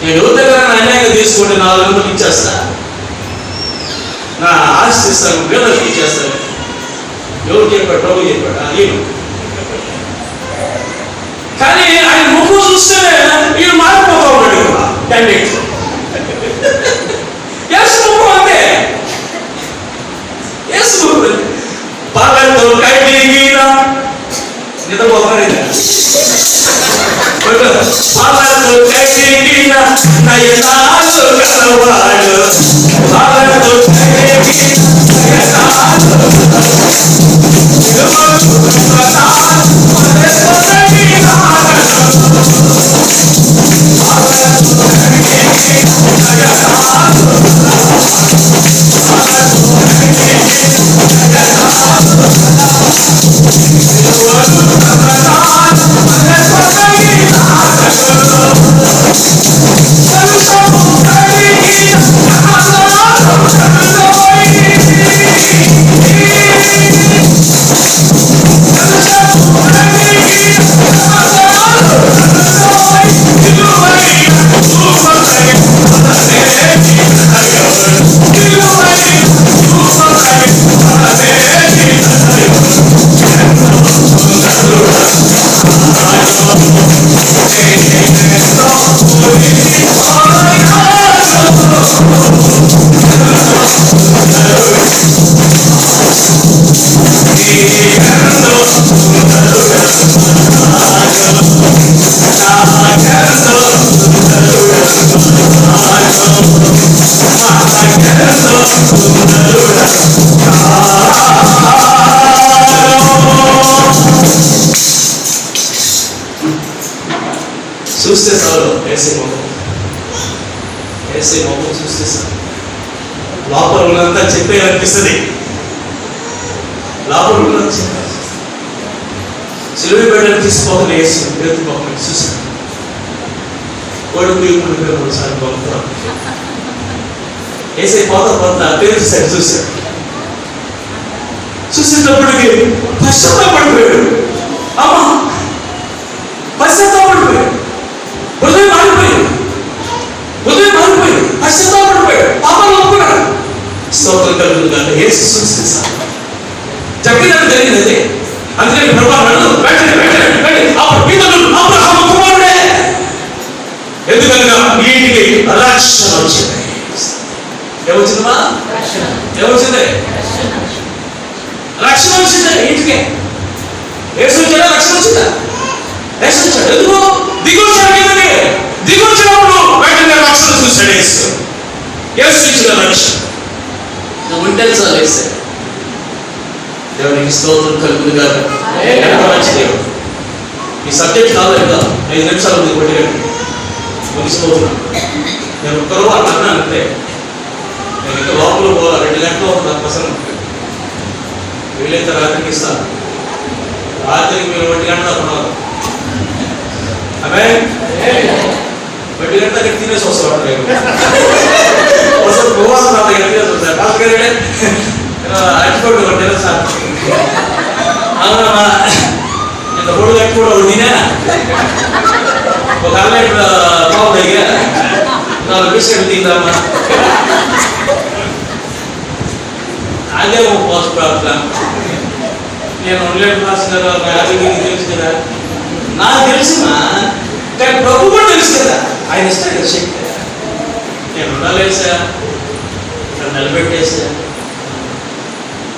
నేను ఎవరి దగ్గర అన్యాయంగా తీసుకుంటే 400 ఇచ్చేస్తా, నా ఆస్తి ఇస్తాను, పేదలకు ఇచ్చేస్తాను. ఎవరు చెప్పాడు? ప్రభు చెప్పాడు. నేను కానీ ఆయన ముగ్గు చూస్తేనే ఈయన మారిపోతా ఉన్నాడు కదా క్యాండిడేట్. ఎస్ ముగ్గు అంతే. ఎస్ ముగ్గు పాలతో కైగిన నిద్రపోతాడు. పాలతో కైగిన నయనాలు కలవాడు, పాలతో చూస్తే చాలు ఏసే మొహం చూస్తే చాలు లోపల ఉన్నంతా చెప్పేయాలనిపిస్తుంది. లోపల ఉన్నంత సిలువ పెట్టని తీసుకోవాలి. ఏసు ఎత్తుకోమని చూసాను. కొడుకు 3 సార్లు పంపుతాను. ఏసే పోతా పేరు చూసాడు. చూసేటప్పటికి పశ్చాత్తాపడిపోయాడు. అమ్మా పశ్చాత్తాపడిపోయాడు. హృదయం మారిపోయాడు. పశ్చాత్తాపడిపోయాడు. పాపాలు ఒప్పుకున్నాడు. స్తోత్రం కలుగును గాక. యేసు చూస్తే సార్ జగ్గినట్టు జరిగింది అదే. అందుకని ప్రభు అబ్రహాము కుమారుడే. ఎందుకనగా వీటికి రక్షణ వచ్చింది. ఏమొచ్చిందమ్మా? ఏమొచ్చింది? రక్షణ వచ్చింది ఇంటికి. యేసు వచ్చాడా? రక్షణ వచ్చిందా? యేసు వచ్చాడు. ఎందుకు దిగొచ్చాడు? కిందకి దిగొచ్చినప్పుడు వెంటనే రక్షణ చూశాడు యేసు. యేసు ఇచ్చిన రక్షణ నువ్వు ఉంటే చాలు. యేసు దేవునికి స్తోత్రం కలుగును గాక. ఎంత మంచి దేవుడు. ఈ సబ్జెక్ట్ కాదు కదా, 5 నిమిషాలు ఉంది కొట్టేయండి. ముగిసిపోతున్నాను. నేను ఒక్కరో అన్నా అంతే. నేను ఇంకా లోపల 2 గంటలు నాకు పసంद వీలైతే రాత్రికి ఇస్తాను. రాత్రికి మీరు 1 గంట తప్పదు. అదే 1 గంట అక్కడ తినేసి వస్తాడు. ఒకసారి పోవాల్సిన తినేసి వస్తాడు. కాకపోతే అట్టుకోండి ఒకటి సార్ అవునా ఇంత పొడి కట్టి కూడా తినా ఒక అన్న ఇప్పుడు బాబు దగ్గర 4 బిస్కెట్ తిందామా అదే పోస్ట్ ప్రాబ్లం. నేను ఉండలేడు క్లాస్ గారు తెలుసు కదా, నాకు తెలుసునా కానీ ప్రభు కూడా తెలుసు కదా, ఆయన ఇస్తాడు కదా శక్తి. నేను ఉండలేసా, ఇక్కడ నిలబెట్టేసా.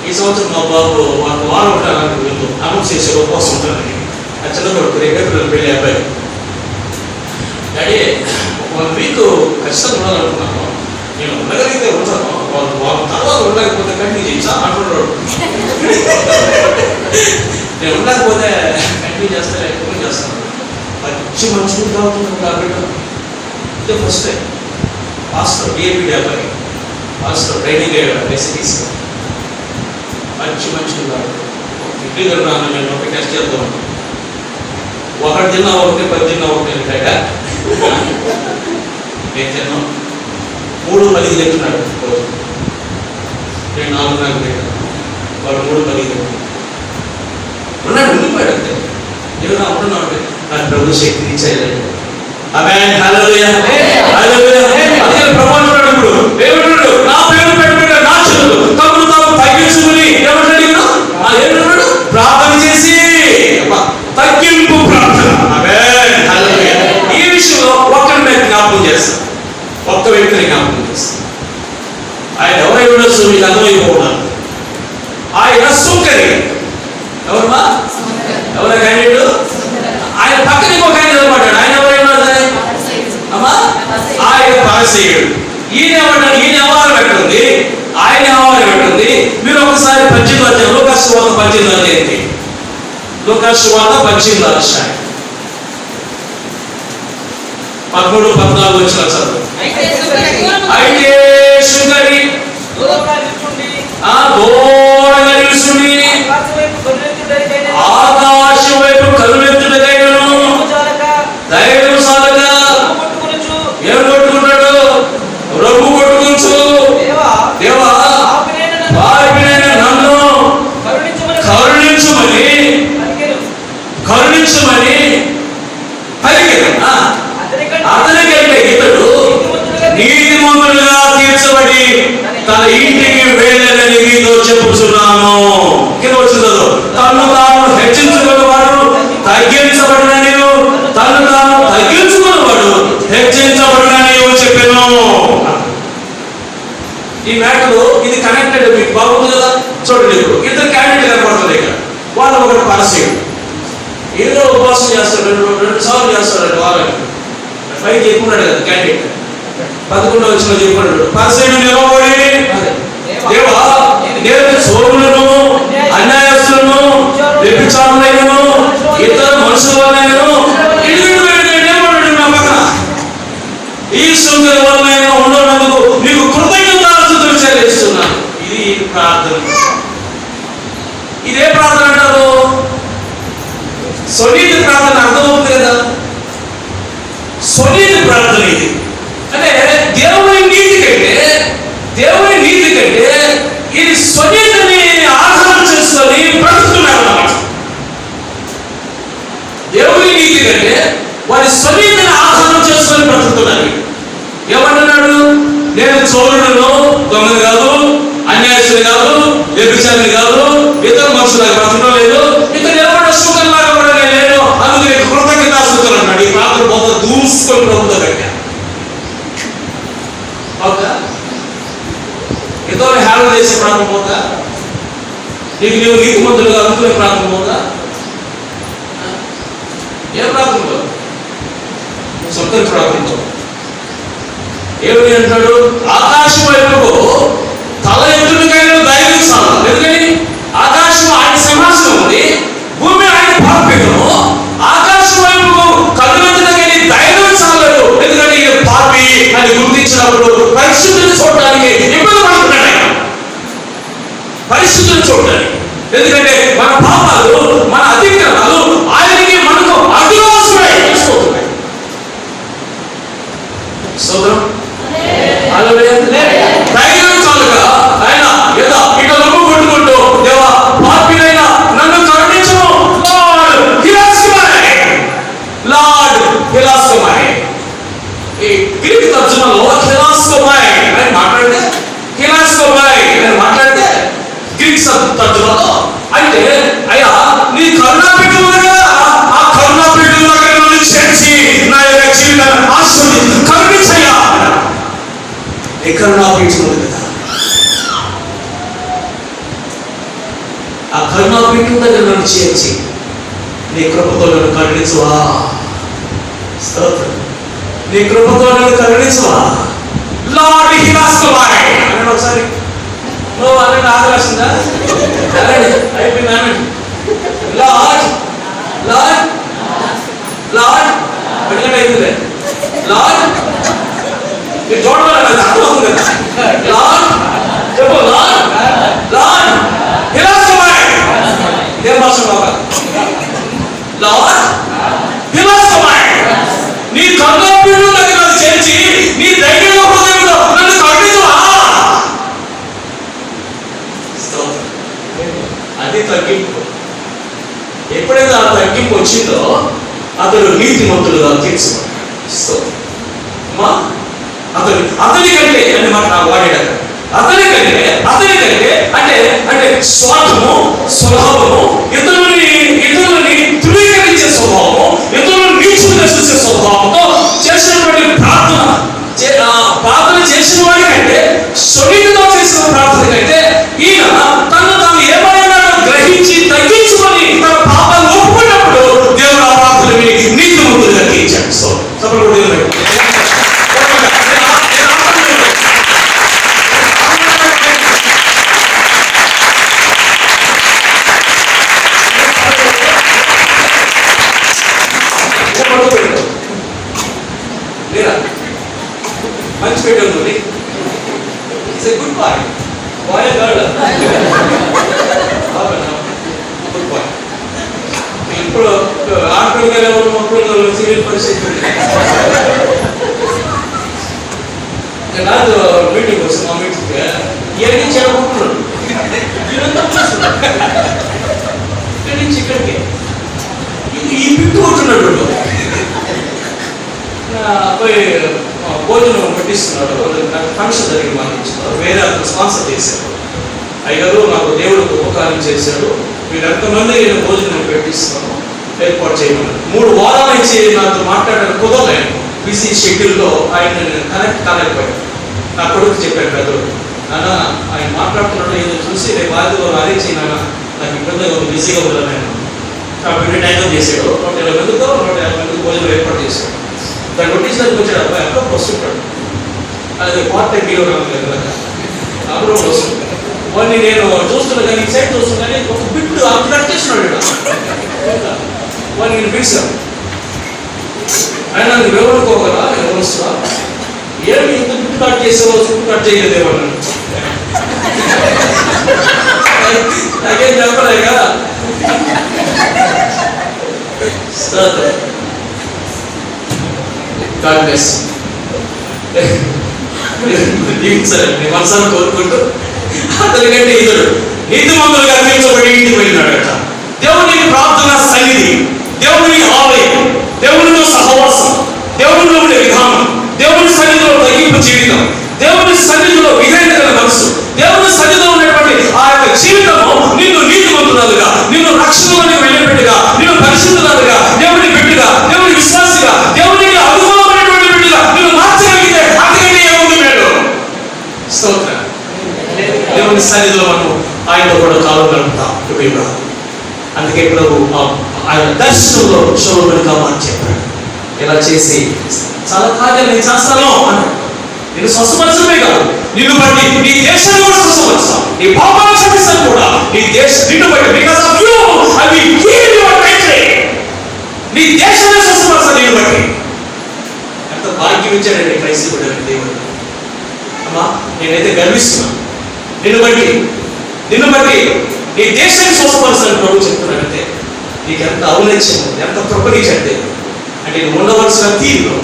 ఈ సంవత్సరం మా బాబు 1 వారం ఉంటాను వీళ్ళు అనౌన్స్ చేసే ఉపవాసం ఉంటానని. ఆ చిన్న కొడుకు రేపు పెళ్ళి అబ్బాయి డాడీ 1 వీక్ ఖచ్చితంగా ఉండాలనుకున్నాను. నేను ఉండగలిగితే ఉంటాను, వాళ్ళ తర్వాత ఉండకపోతే కంటిన్యూ చేయించా అంటున్నాడు. నేను ఉండకపోతే కంటిన్యూ చేస్తా, ఎక్కువ చేస్తాను. మంచి మంచిగా కావుతున్నాను కాబట్టి ఇదే ఫస్ట్ టైం పాస్టర్ డిఏపీ అబ్బాయి పాస్టర్ ట్రైనింగ్ రెసిపీస్ మంచిగా ఇడ్లీ తిన్నాను. నేను ఒకటి టెస్ట్ చేద్దాం. ఒకటి తిన్నా ఒకటి 10 తిన్నా ఒకటి ఉంటాయా నేను తిన్నాను. 3-10 తింటున్నాడు రోజు. నేను 4 తింటాను, వాడు 3-10 తింటాడు. ఉన్నాడు ఉండిపోయాడు అంతే. ఏమైనా ఉంటున్నాడు నాకు ప్రభు శక్తి ఇచ్చేయాలి. ఆమేన్ హల్లెలూయా హల్లెలూయా. అదే ప్రభు అంటున్నాడు ఇప్పుడు ఏమంటున్నాడు, నా పేరు పెట్టుకున్న నా చెవులు తమను తాము తగ్గించుకుని ఏమంటాడు ఏమంటున్నాడు ప్రార్థన చేసి తగ్గింపు ప్రార్థన. ఆమేన్ హల్లెలూయా. ఈ విషయంలో ఒక్కరిని జ్ఞాపకం చేస్తాను, ఒక్క వ్యక్తిని జ్ఞాపకం చేస్తాను. ఆయన ఎవరై ఉండొచ్చు మీకు అర్థమైపోతున్నాను. ఆయన సుంకరి. ఎవరమ్మా ఎవరై క్యాండిడేట్? ఆయన పక్కన ఇంకొక ఆయన నిలబడ్డాడు. ఆయన ఎవరై ఉన్నది అమ్మా? ఆయన పరిసయ్యుడు. ఈయన ఏమంటాడు, ఈయన వ్యవహారం పెట్టింది, ఆయన వ్యవహారం పెట్టింది. మీరు ఒకసారి 18వ అధ్యాయం లూకా సువార్త 18వ అధ్యాయం లూకా సువార్త 18వ అధ్యాయం 13-14 వచ్చిన చదువు. అయితే సుంకరి దూరంగా నిలుచుండి ఆకాశం వైపు కరుణెత్తుడైనను ధైర్యం సాలక ఏం కొట్టుకుంటాడు, రొమ్ము కొట్టుకుంటూ దేవా పాపినైన నన్ను కరుణించమని పలికెను. అతనికంటే ఇతడు నీతిమంతులుగా తీర్చబడి తన ఇంటికి వెళ్ళాలని మీతో చెప్పుచున్నాను. కింద వచ్చిందో తను తాను హెచ్చించుకున్నవాడు తగ్గించబడినని, తను తాను తగ్గించుకున్నవాడు హెచ్చించబడినని చెప్పాను. ఈ మ్యాటర్ ఇది కనెక్టెడ్, మీకు బాగుంది కదా. చూడండి, ఇప్పుడు 2 క్యాండిడేట్ కనపడుతుంది ఇక్కడ. వాళ్ళు ఒకటి పరిసయ్యుడు, ఏదో ఉపవాసం చేస్తాడు, 2 సార్లు చేస్తాడు వారానికి. పైకి చెప్పుకున్నాడు కదా క్యాండిడేట్. 11వ వచనంలో చెప్పుకున్నాడు, పరిసయ్యుడు నిలబడి దేవా నేను సోరులను అన్యాయస్తులను వ్యభిచారులైనను ఇతర మనుషులైనను ఈ సుందర వలన ఉన్నందుకు నీకు కృతజ్ఞతాస్తుతులు చెల్లిస్తున్నాను. ఇది ప్రార్థన. ఇదే ప్రార్థన అంటారు. స్వనీతి ప్రార్థన అర్థమవుతుంది కదా. స్వనీతి ప్రార్థన ఇది అంటే దేవుని నీతి కంటే ఇది స్వనీతిని ఆధారం చేసుకొని బ్రతుకుతున్నారు అన్నమాట. దేవుని నీతి కంటే వారి స్వనీతిని ఆధారం చేసుకొని బ్రతుకుతున్నారు. ఏమంటున్నాడు, నేను చోరులను దొంగలు కాదు, అన్యాయస్తులు కాదు, వ్యభిచారిని కాదు, ఇతర మనుషులకు బ్రతకడం లేదు, ఇక్కడ ఎవరో సుఖంలాగా కూడా నేను అందుకు కృతజ్ఞతాస్తుతులు అన్నాడు. ఈ ప్రార్థన పోత దూసుకొని ప్రభుత్వం కట్టా. అవుతా ఇతరులు హేళన చేసే ప్రాంతం పోతా, నీకు నీవు నీతిమంతులుగా అనుకునే ప్రాంతం పోతా. ఏ ప్రాంతంలో సొంతని ప్రార్థించు. ఏమని అంటాడు, ఆకాశం వైపుకు తల ఎత్తుడికైనా ధైర్యం చాలు. ఎందుకని ఆకాశం ఆయన సింహాసనం ఉంది, భూమి ఆయన పాపేను. ఆకాశం వైపుకు కళ్ళెత్తుడికైనా ధైర్యం చాలదు. ఎందుకంటే ఈయన పాపి అని గుర్తించినప్పుడు పరిశుద్ధిని చూడడానికి ఇబ్బంది పడుతున్నాడు. ఆయన పరిశుద్ధిని చూడడానికి ఎందుకంటే మన పాపాలు, మన అతిక్రమాలు ఆయనకి మనకు అడ్డుగా వస్తున్నాయి. స్తోత్రం. ధైర్యం చాలుగా ఆయన ఏదో ఇక నమ్ము కొట్టుకుంటూ, దేవా పాపినైనా నన్ను కరుణించము, లార్డ్ హిలాస్కోమాయ్. ఈ గ్రీక్ తర్జుమాలో హిలాస్కోమాయ్ అని మాట్లాడితే, హిలాస్కోమాయ్ అని మాట్లాడితే గ్రీక్ తర్జుమాలో అంటే, అయ్యా నీ కరుణా పీఠం ఉంది కదా, ఆ కరుణా పీఠం దగ్గర నన్ను చేర్చి నా యొక్క జీవితాన్ని ఆశీర్వదించు, కరుణించయ్యా. నీ కరుణా పీఠం ఉంది కదా, ఆ కరుణా పీఠం దగ్గర నన్ను చేర్చి నీ కృపతో నన్ను కరుణించువా. స్తోత్రం. నీ కృపతో నన్ను కరుణించువా. లార్డ్ హిలాస్కోమాయ్ అన్నాడు ఒకసారి. నువ్వు అన్నట్టు ఆకలిస్తుందా? అనండి, అయిపోయింది అనండి. లార్డ్ లార్డ్ లార్డ్ ఎందుకంటే అయిపోయింది. లార్డ్ మీరు చూడమని అది అర్థం అవుతుంది కదా. లార్డ్ చెప్పు, లార్డ్ లార్డ్ హిలాస్కోమాయ్. ఇదేం భాష బాగా? లార్డ్ హిలాస్కోమాయ్. నీ కరుణాపీఠం దగ్గర నన్ను చేర్చి నీ ధైర్యంలో హృదయంలో నన్ను కరుణించువా. అది తగ్గింపు. ఎప్పుడైతే ఆ తగ్గింపు వచ్చిందో అతడు నీతిమంతులుగా తీర్చుకున్నాడు. అతని కంటే అని మాట నాకు వాడాడు. అతని కంటే అంటే అంటే స్వార్థము, స్వభావము, ఇతరులని ధృవీకరించే స్వభావము, ఇతరులను నీచులుగా చూసే స్వభావంతో చేసినటువంటి ప్రార్థన చేసిన వాడి కంటే, సునీతితో చేసిన ప్రార్థన కంటే ఈయన తను ఏమైనా గ్రహించి తగ్గించుకొని తన పాపాలను ఒప్పుకున్నప్పుడు దేవుడు ఆ ప్రార్థనని నీతిమంతులుగా తీర్చాడు. సో మంచి పెట్ట ఉంది. It's a good boy. Boy girl good boy. ఇప్పుడు ఆడపిల్లగా మొక్కలు సివిల్ పరిస్థితి నాకు మీటింగ్ వస్తుంది. మా మీటింగ్ ఇవన్నీ చేయకుంటున్నాడు. ఇదంతా ఇక్కడి నుంచి ఇక్కడికి ఈ పిట్టు కొట్టున్నాడు. పోయి భోజనం పట్టిస్తున్నాడు. ఫంక్షన్ జరిగి మాకించున్నారు. వేరే అతను స్పాన్సర్ చేశాడు. అయ్యారు నాకు దేవుడు ఉపకారం చేశాడు, మీరు ఎంతమంది నేను భోజనం పెట్టిస్తున్నాను, ఏర్పాటు చేయమన్నారు. 3 వారాల నుంచి నాతో మాట్లాడారు. కుదరలేదు, బిజీ షెడ్యూల్లో ఆయన నేను కనెక్ట్ కాలేకపోయాను. నా కొడుకు చెప్పాను, పెద్దోడు, నాన్న ఆయన మాట్లాడుతున్నాడు ఏదో చూసి రేపు ఆదివారం అరేంజ్ చేయనా, నాకు ఇబ్బందిగా ఉంది, బిజీగా ఉన్నాను నేను. కాబట్టి టైం చేశాడు. 120 మందితో 150 మందికి భోజనం ఏర్పాటు చేశాడు. దాన్ని కొట్టించడానికి వచ్చాడు. అబ్బాయి అప్పుడు వస్తుంటాడు, అది పార్ట్ టైం హీరో లేదు కదా, అప్పుడు వస్తుంది. వాడిని నేను చూస్తున్నా కానీ ఈ సైడ్ చూస్తున్నా కానీ ఒక బిట్టు అప్పుడు కట్ చేస్తున్నాడు. వాడిని నేను పిలిచాను. ఆయన నువ్వు ఎవరుకోగలరా, ఎవరు వస్తున్నా, ఏమి ఇంత బిట్టు కట్ చేసేవాళ్ళు చుట్టూ కట్ చేయలేదేమన్నా, నాకేం చెప్పలే కదా. God bless. జీవించాలని మనసాన్ని కోరుకుంటూ అతనికంటే ఇతడు నీతిమంతులుగా తీర్చబడి ఇంటికి వెళ్ళినాడట. దేవుని ప్రార్థన సన్నిధి, దేవుని ఆలయం, దేవునితో సహవాసం, దేవునిలో ఉండే విధానం, దేవుని సన్నిధిలో తగ్గింపు జీవితం, దేవుని సన్నిధిలో విధేయత మనసు, దేవుని సన్నిధిలో ఉన్నటువంటి ఆ యొక్క జీవితము నిన్ను నీతిమంతురాలుగా, నిన్ను రక్షణలోకి వెళ్ళిపెట్టుగా, నిన్ను పరిశుద్ధురాలుగా, దేవుని బిడ్డగా, దేవుని విశ్వాసిగా, దేవునికి అనుభవమైనటువంటి బిడ్డగా నిన్ను మార్చగలిగితే అంతకంటే ఏముంది మేలు. స్తోత్రం. దేవుని సన్నిధిలో మనం ఆయనతో కూడా కాలం గడుపుతాం. అందుకే ప్రభు ఆయన దర్శనంలో శోభనుగా అని చెప్పాడు. ఇలా చేసి చాలా కార్యాలు నేను చేస్తాను అన్నాడు. నేను స్వస్థపరచడమే కాదు, నిన్ను బట్టి నీ దేశాన్ని కూడా స్వస్థపరుస్తాం, నీ పాపాలను క్షమిస్తాను కూడా. నీ నిన్ను బట్టి because of you I will heal your country. నీ దేశాన్ని స్వస్థపరుస్తాను నిన్ను బట్టి. ఎంత భాగ్యం ఇచ్చాడండి క్రైస్తవుడు దేవుడు. అమ్మా నేనైతే గర్విస్తున్నాను నిన్ను బట్టి నీ దేశాన్ని స్వస్థపరచాలని ప్రభు చెప్తున్నాడంటే నీకు ఎంత ఔన్నత్యం, ఎంత కృప నీకు అంటే నువ్వు ఉండవలసిన తీరు,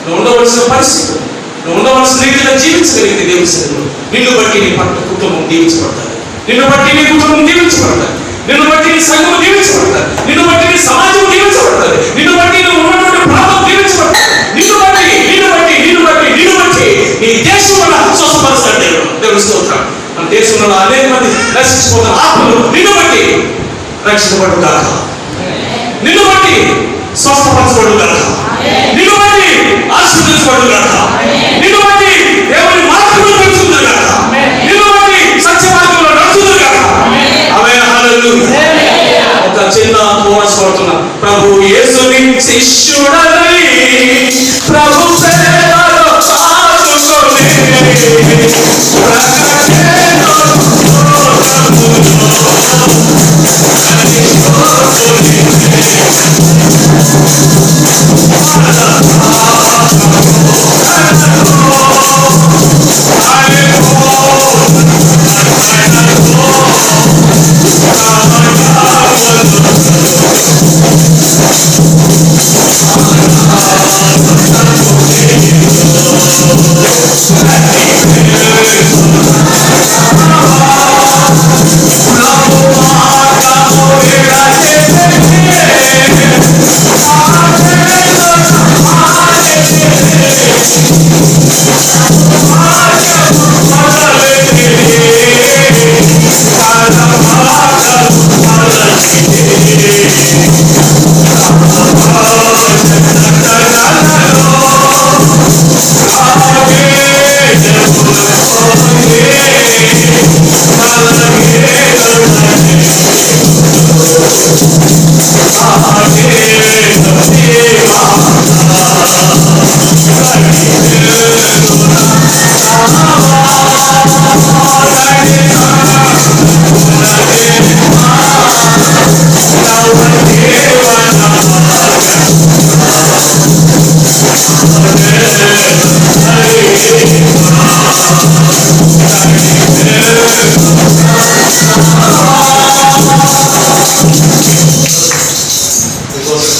నువ్వు ఉండవలసిన పరిస్థితి, నువ్వు ఉండవలసిన రీతిలో జీవించగలిగితే దేవుని సన్నిధిలో నిన్ను బట్టి నీ పట్ల కుటుంబం దీవించబడతారు, నిన్ను బట్టి నీ కుటుంబం దీవించబడతారు, నిన్ను బట్టి నీ సంఘం దీవించబడతారు, నిన్ను బట్టి నీ సమాజం దీవించబడతారు, నిన్ను బట్టి నువ్వు ఉన్నటువంటి ప్రాంతం దీవించబడతారు, నిన్ను బట్టి నీ దేశం వల్ల స్వస్థపరుస్తాడు దేవుని స్తోత్రం. మన దేశంలో అనేక మంది రక్షించుకున్న ఆత్మలు నిన్ను బట్టి రక్షించబడు కాక, నిన్ను బట్టి స్వస్థపరచబడు కాక, నిన్ను బట్టి ఆశీర్వదించబడు కాక, నిన్ను బట్టి దేవుని మార్గంలో నడుచుకుంటారు కాక, నిన్ను బట్టి సత్య మార్గంలో నడుచుకుంటారు కాక. ఆమేన్, హల్లెలూయా. ఒక చిన్న కోరస్ పాడుతున్నా. ప్రభు యేసుని శిష్యుడనై ప్రభు సేవలో సాగుకొనే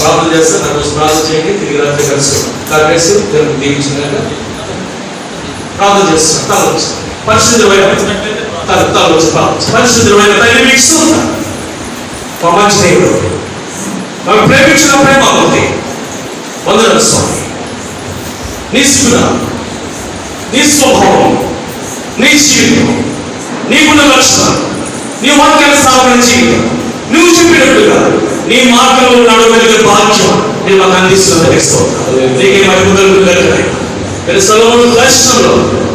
ప్రార్థన చేస్తే నా కోసం ప్రార్థన చేయండి. తిరిగి రాత్రి కలిసి దేవుని దీవించినాక ప్రార్థన చేస్తున్నాను. పరిశుద్ధమైన పరిశుద్ధమైన తండ్రి మీకు స్తోత్రం. మా మంచి దేవుడు, మనం ప్రేమించిన ప్రేమ ఉంది. వందనాలు స్వామి. నీ సుగుణం, నీ స్వభావం, నీ జీవితం, నీకున్న లక్షణం, నీ వాక్యాన్ని స్థాపన జీవితం, నువ్వు చెప్పినట్టుగా నీ మార్గంలో నడవగలిగే భాగ్యం నేను మాకు అందిస్తున్నది. నీకే మరి ముదలు సొలొమోను దర్శనంలో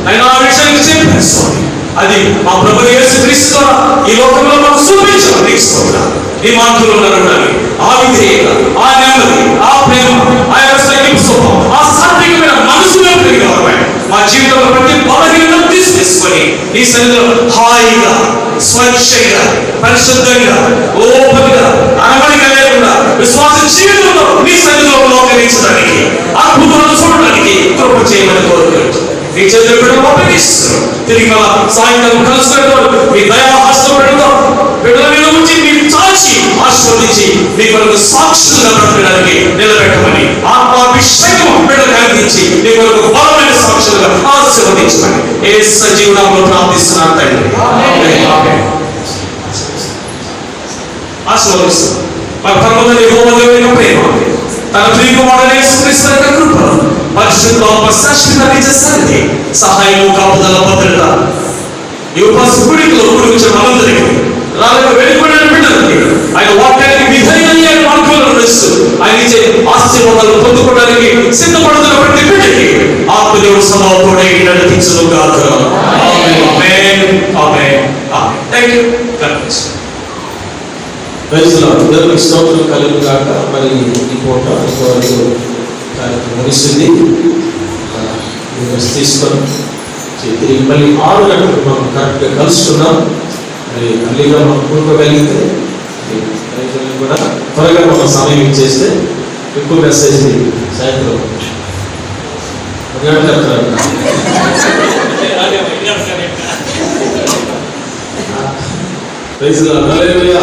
ఆయన ఆ విషయాన్ని చెప్పారు స్వామి. అది మా ప్రభు యేసు క్రీస్తు ద్వారా ఈ లోకంలో మాకు చూపించారు. నీకు స్తోత్రం. నీ మార్గంలో నడవడానికి ఆ విధేయత, ఆ నెమ్మది, ఆ ప్రేమ, ఆ యొక్క సైనిక స్వభావం, ఆ సాత్వికమైన మనసులో పెరిగిన వారు మా జీవితంలో ప్రతి బలహీనతను తీసుకొని నీ సన్నిధిలో హాయిగా, స్వచ్ఛంగా, పరిశుద్ధంగా, ఓపికగా, అనమనిక లేకుండా విశ్వాస జీవితంలో నీ సన్నిధిలో లోకరించడానికి, అద్భుతాలను చూడడానికి కృప చేయమని కోరుకుంటూ నీ చేతులు బిడ్డలు అప్పగిస్తున్నాం. తిరిగి మళ్ళా సాయంకాలం కలుసుకునేవారు మీ దయాహస్తం బిడ్డల మీద ఉంచి మీరు చాచి ఆశీర్వదించి మీ కొరకు సాక్షులుగా బ్రతకడానికి నిలబెట్టమని ఆత్మాభిషేకం బిడ్డలు కలిగించి మీ కొరకు బలమైన సాక్షులుగా ఆశీర్వదించమని యేసు సజీవునామములో ప్రార్థిస్తున్నాను తండ్రి. ఆశీర్వదిస్తున్నాం. మన పరమతండ్రి యెహోవా దేవుని ప్రేమ, తన ప్రియకుమారుడైన యేసుక్రీస్తు యొక్క కృప, పరిశుద్ధాత్మ శాశ్వత నిత్య సన్నిధి, సహాయము, కాపుదల, భద్రత ఈ ఉపస్థితిలో కూడిన మనందరికీ రాళ్ళకు వెళ్ళిపోయిన బిడ్డలకి ఆయన వాక్యానికి విధేయంగా మార్గంలో నడుస్తూ ఆయన ఇచ్చే ఆశీర్వాదాలు పొందుకోవడానికి సిద్ధపడుతున్న ప్రతి బిడ్డకి ఆత్మదేవుడు సమావతోడే నడిపించును గాక. Amen, amen, amen. Thank you. God bless you. దేవునికి స్తోత్రం కలుగును గాక. మరి ఈ పూట ఇంతవరకు కార్యక్రమం ముగిసింది. తీసుకొని తిరిగి మళ్ళీ 6 గంటలకు మనం కరెక్ట్గా కలుసుకున్నాం. మరి మళ్ళీగా మనం కూడుకోగలిగితే కూడా త్వరగా మనం సమయం ఇచ్చేస్తే ఎక్కువ మెసేజ్ సాయంత్రం ప్రైజ్ లార్డ్, హల్లెలూయా.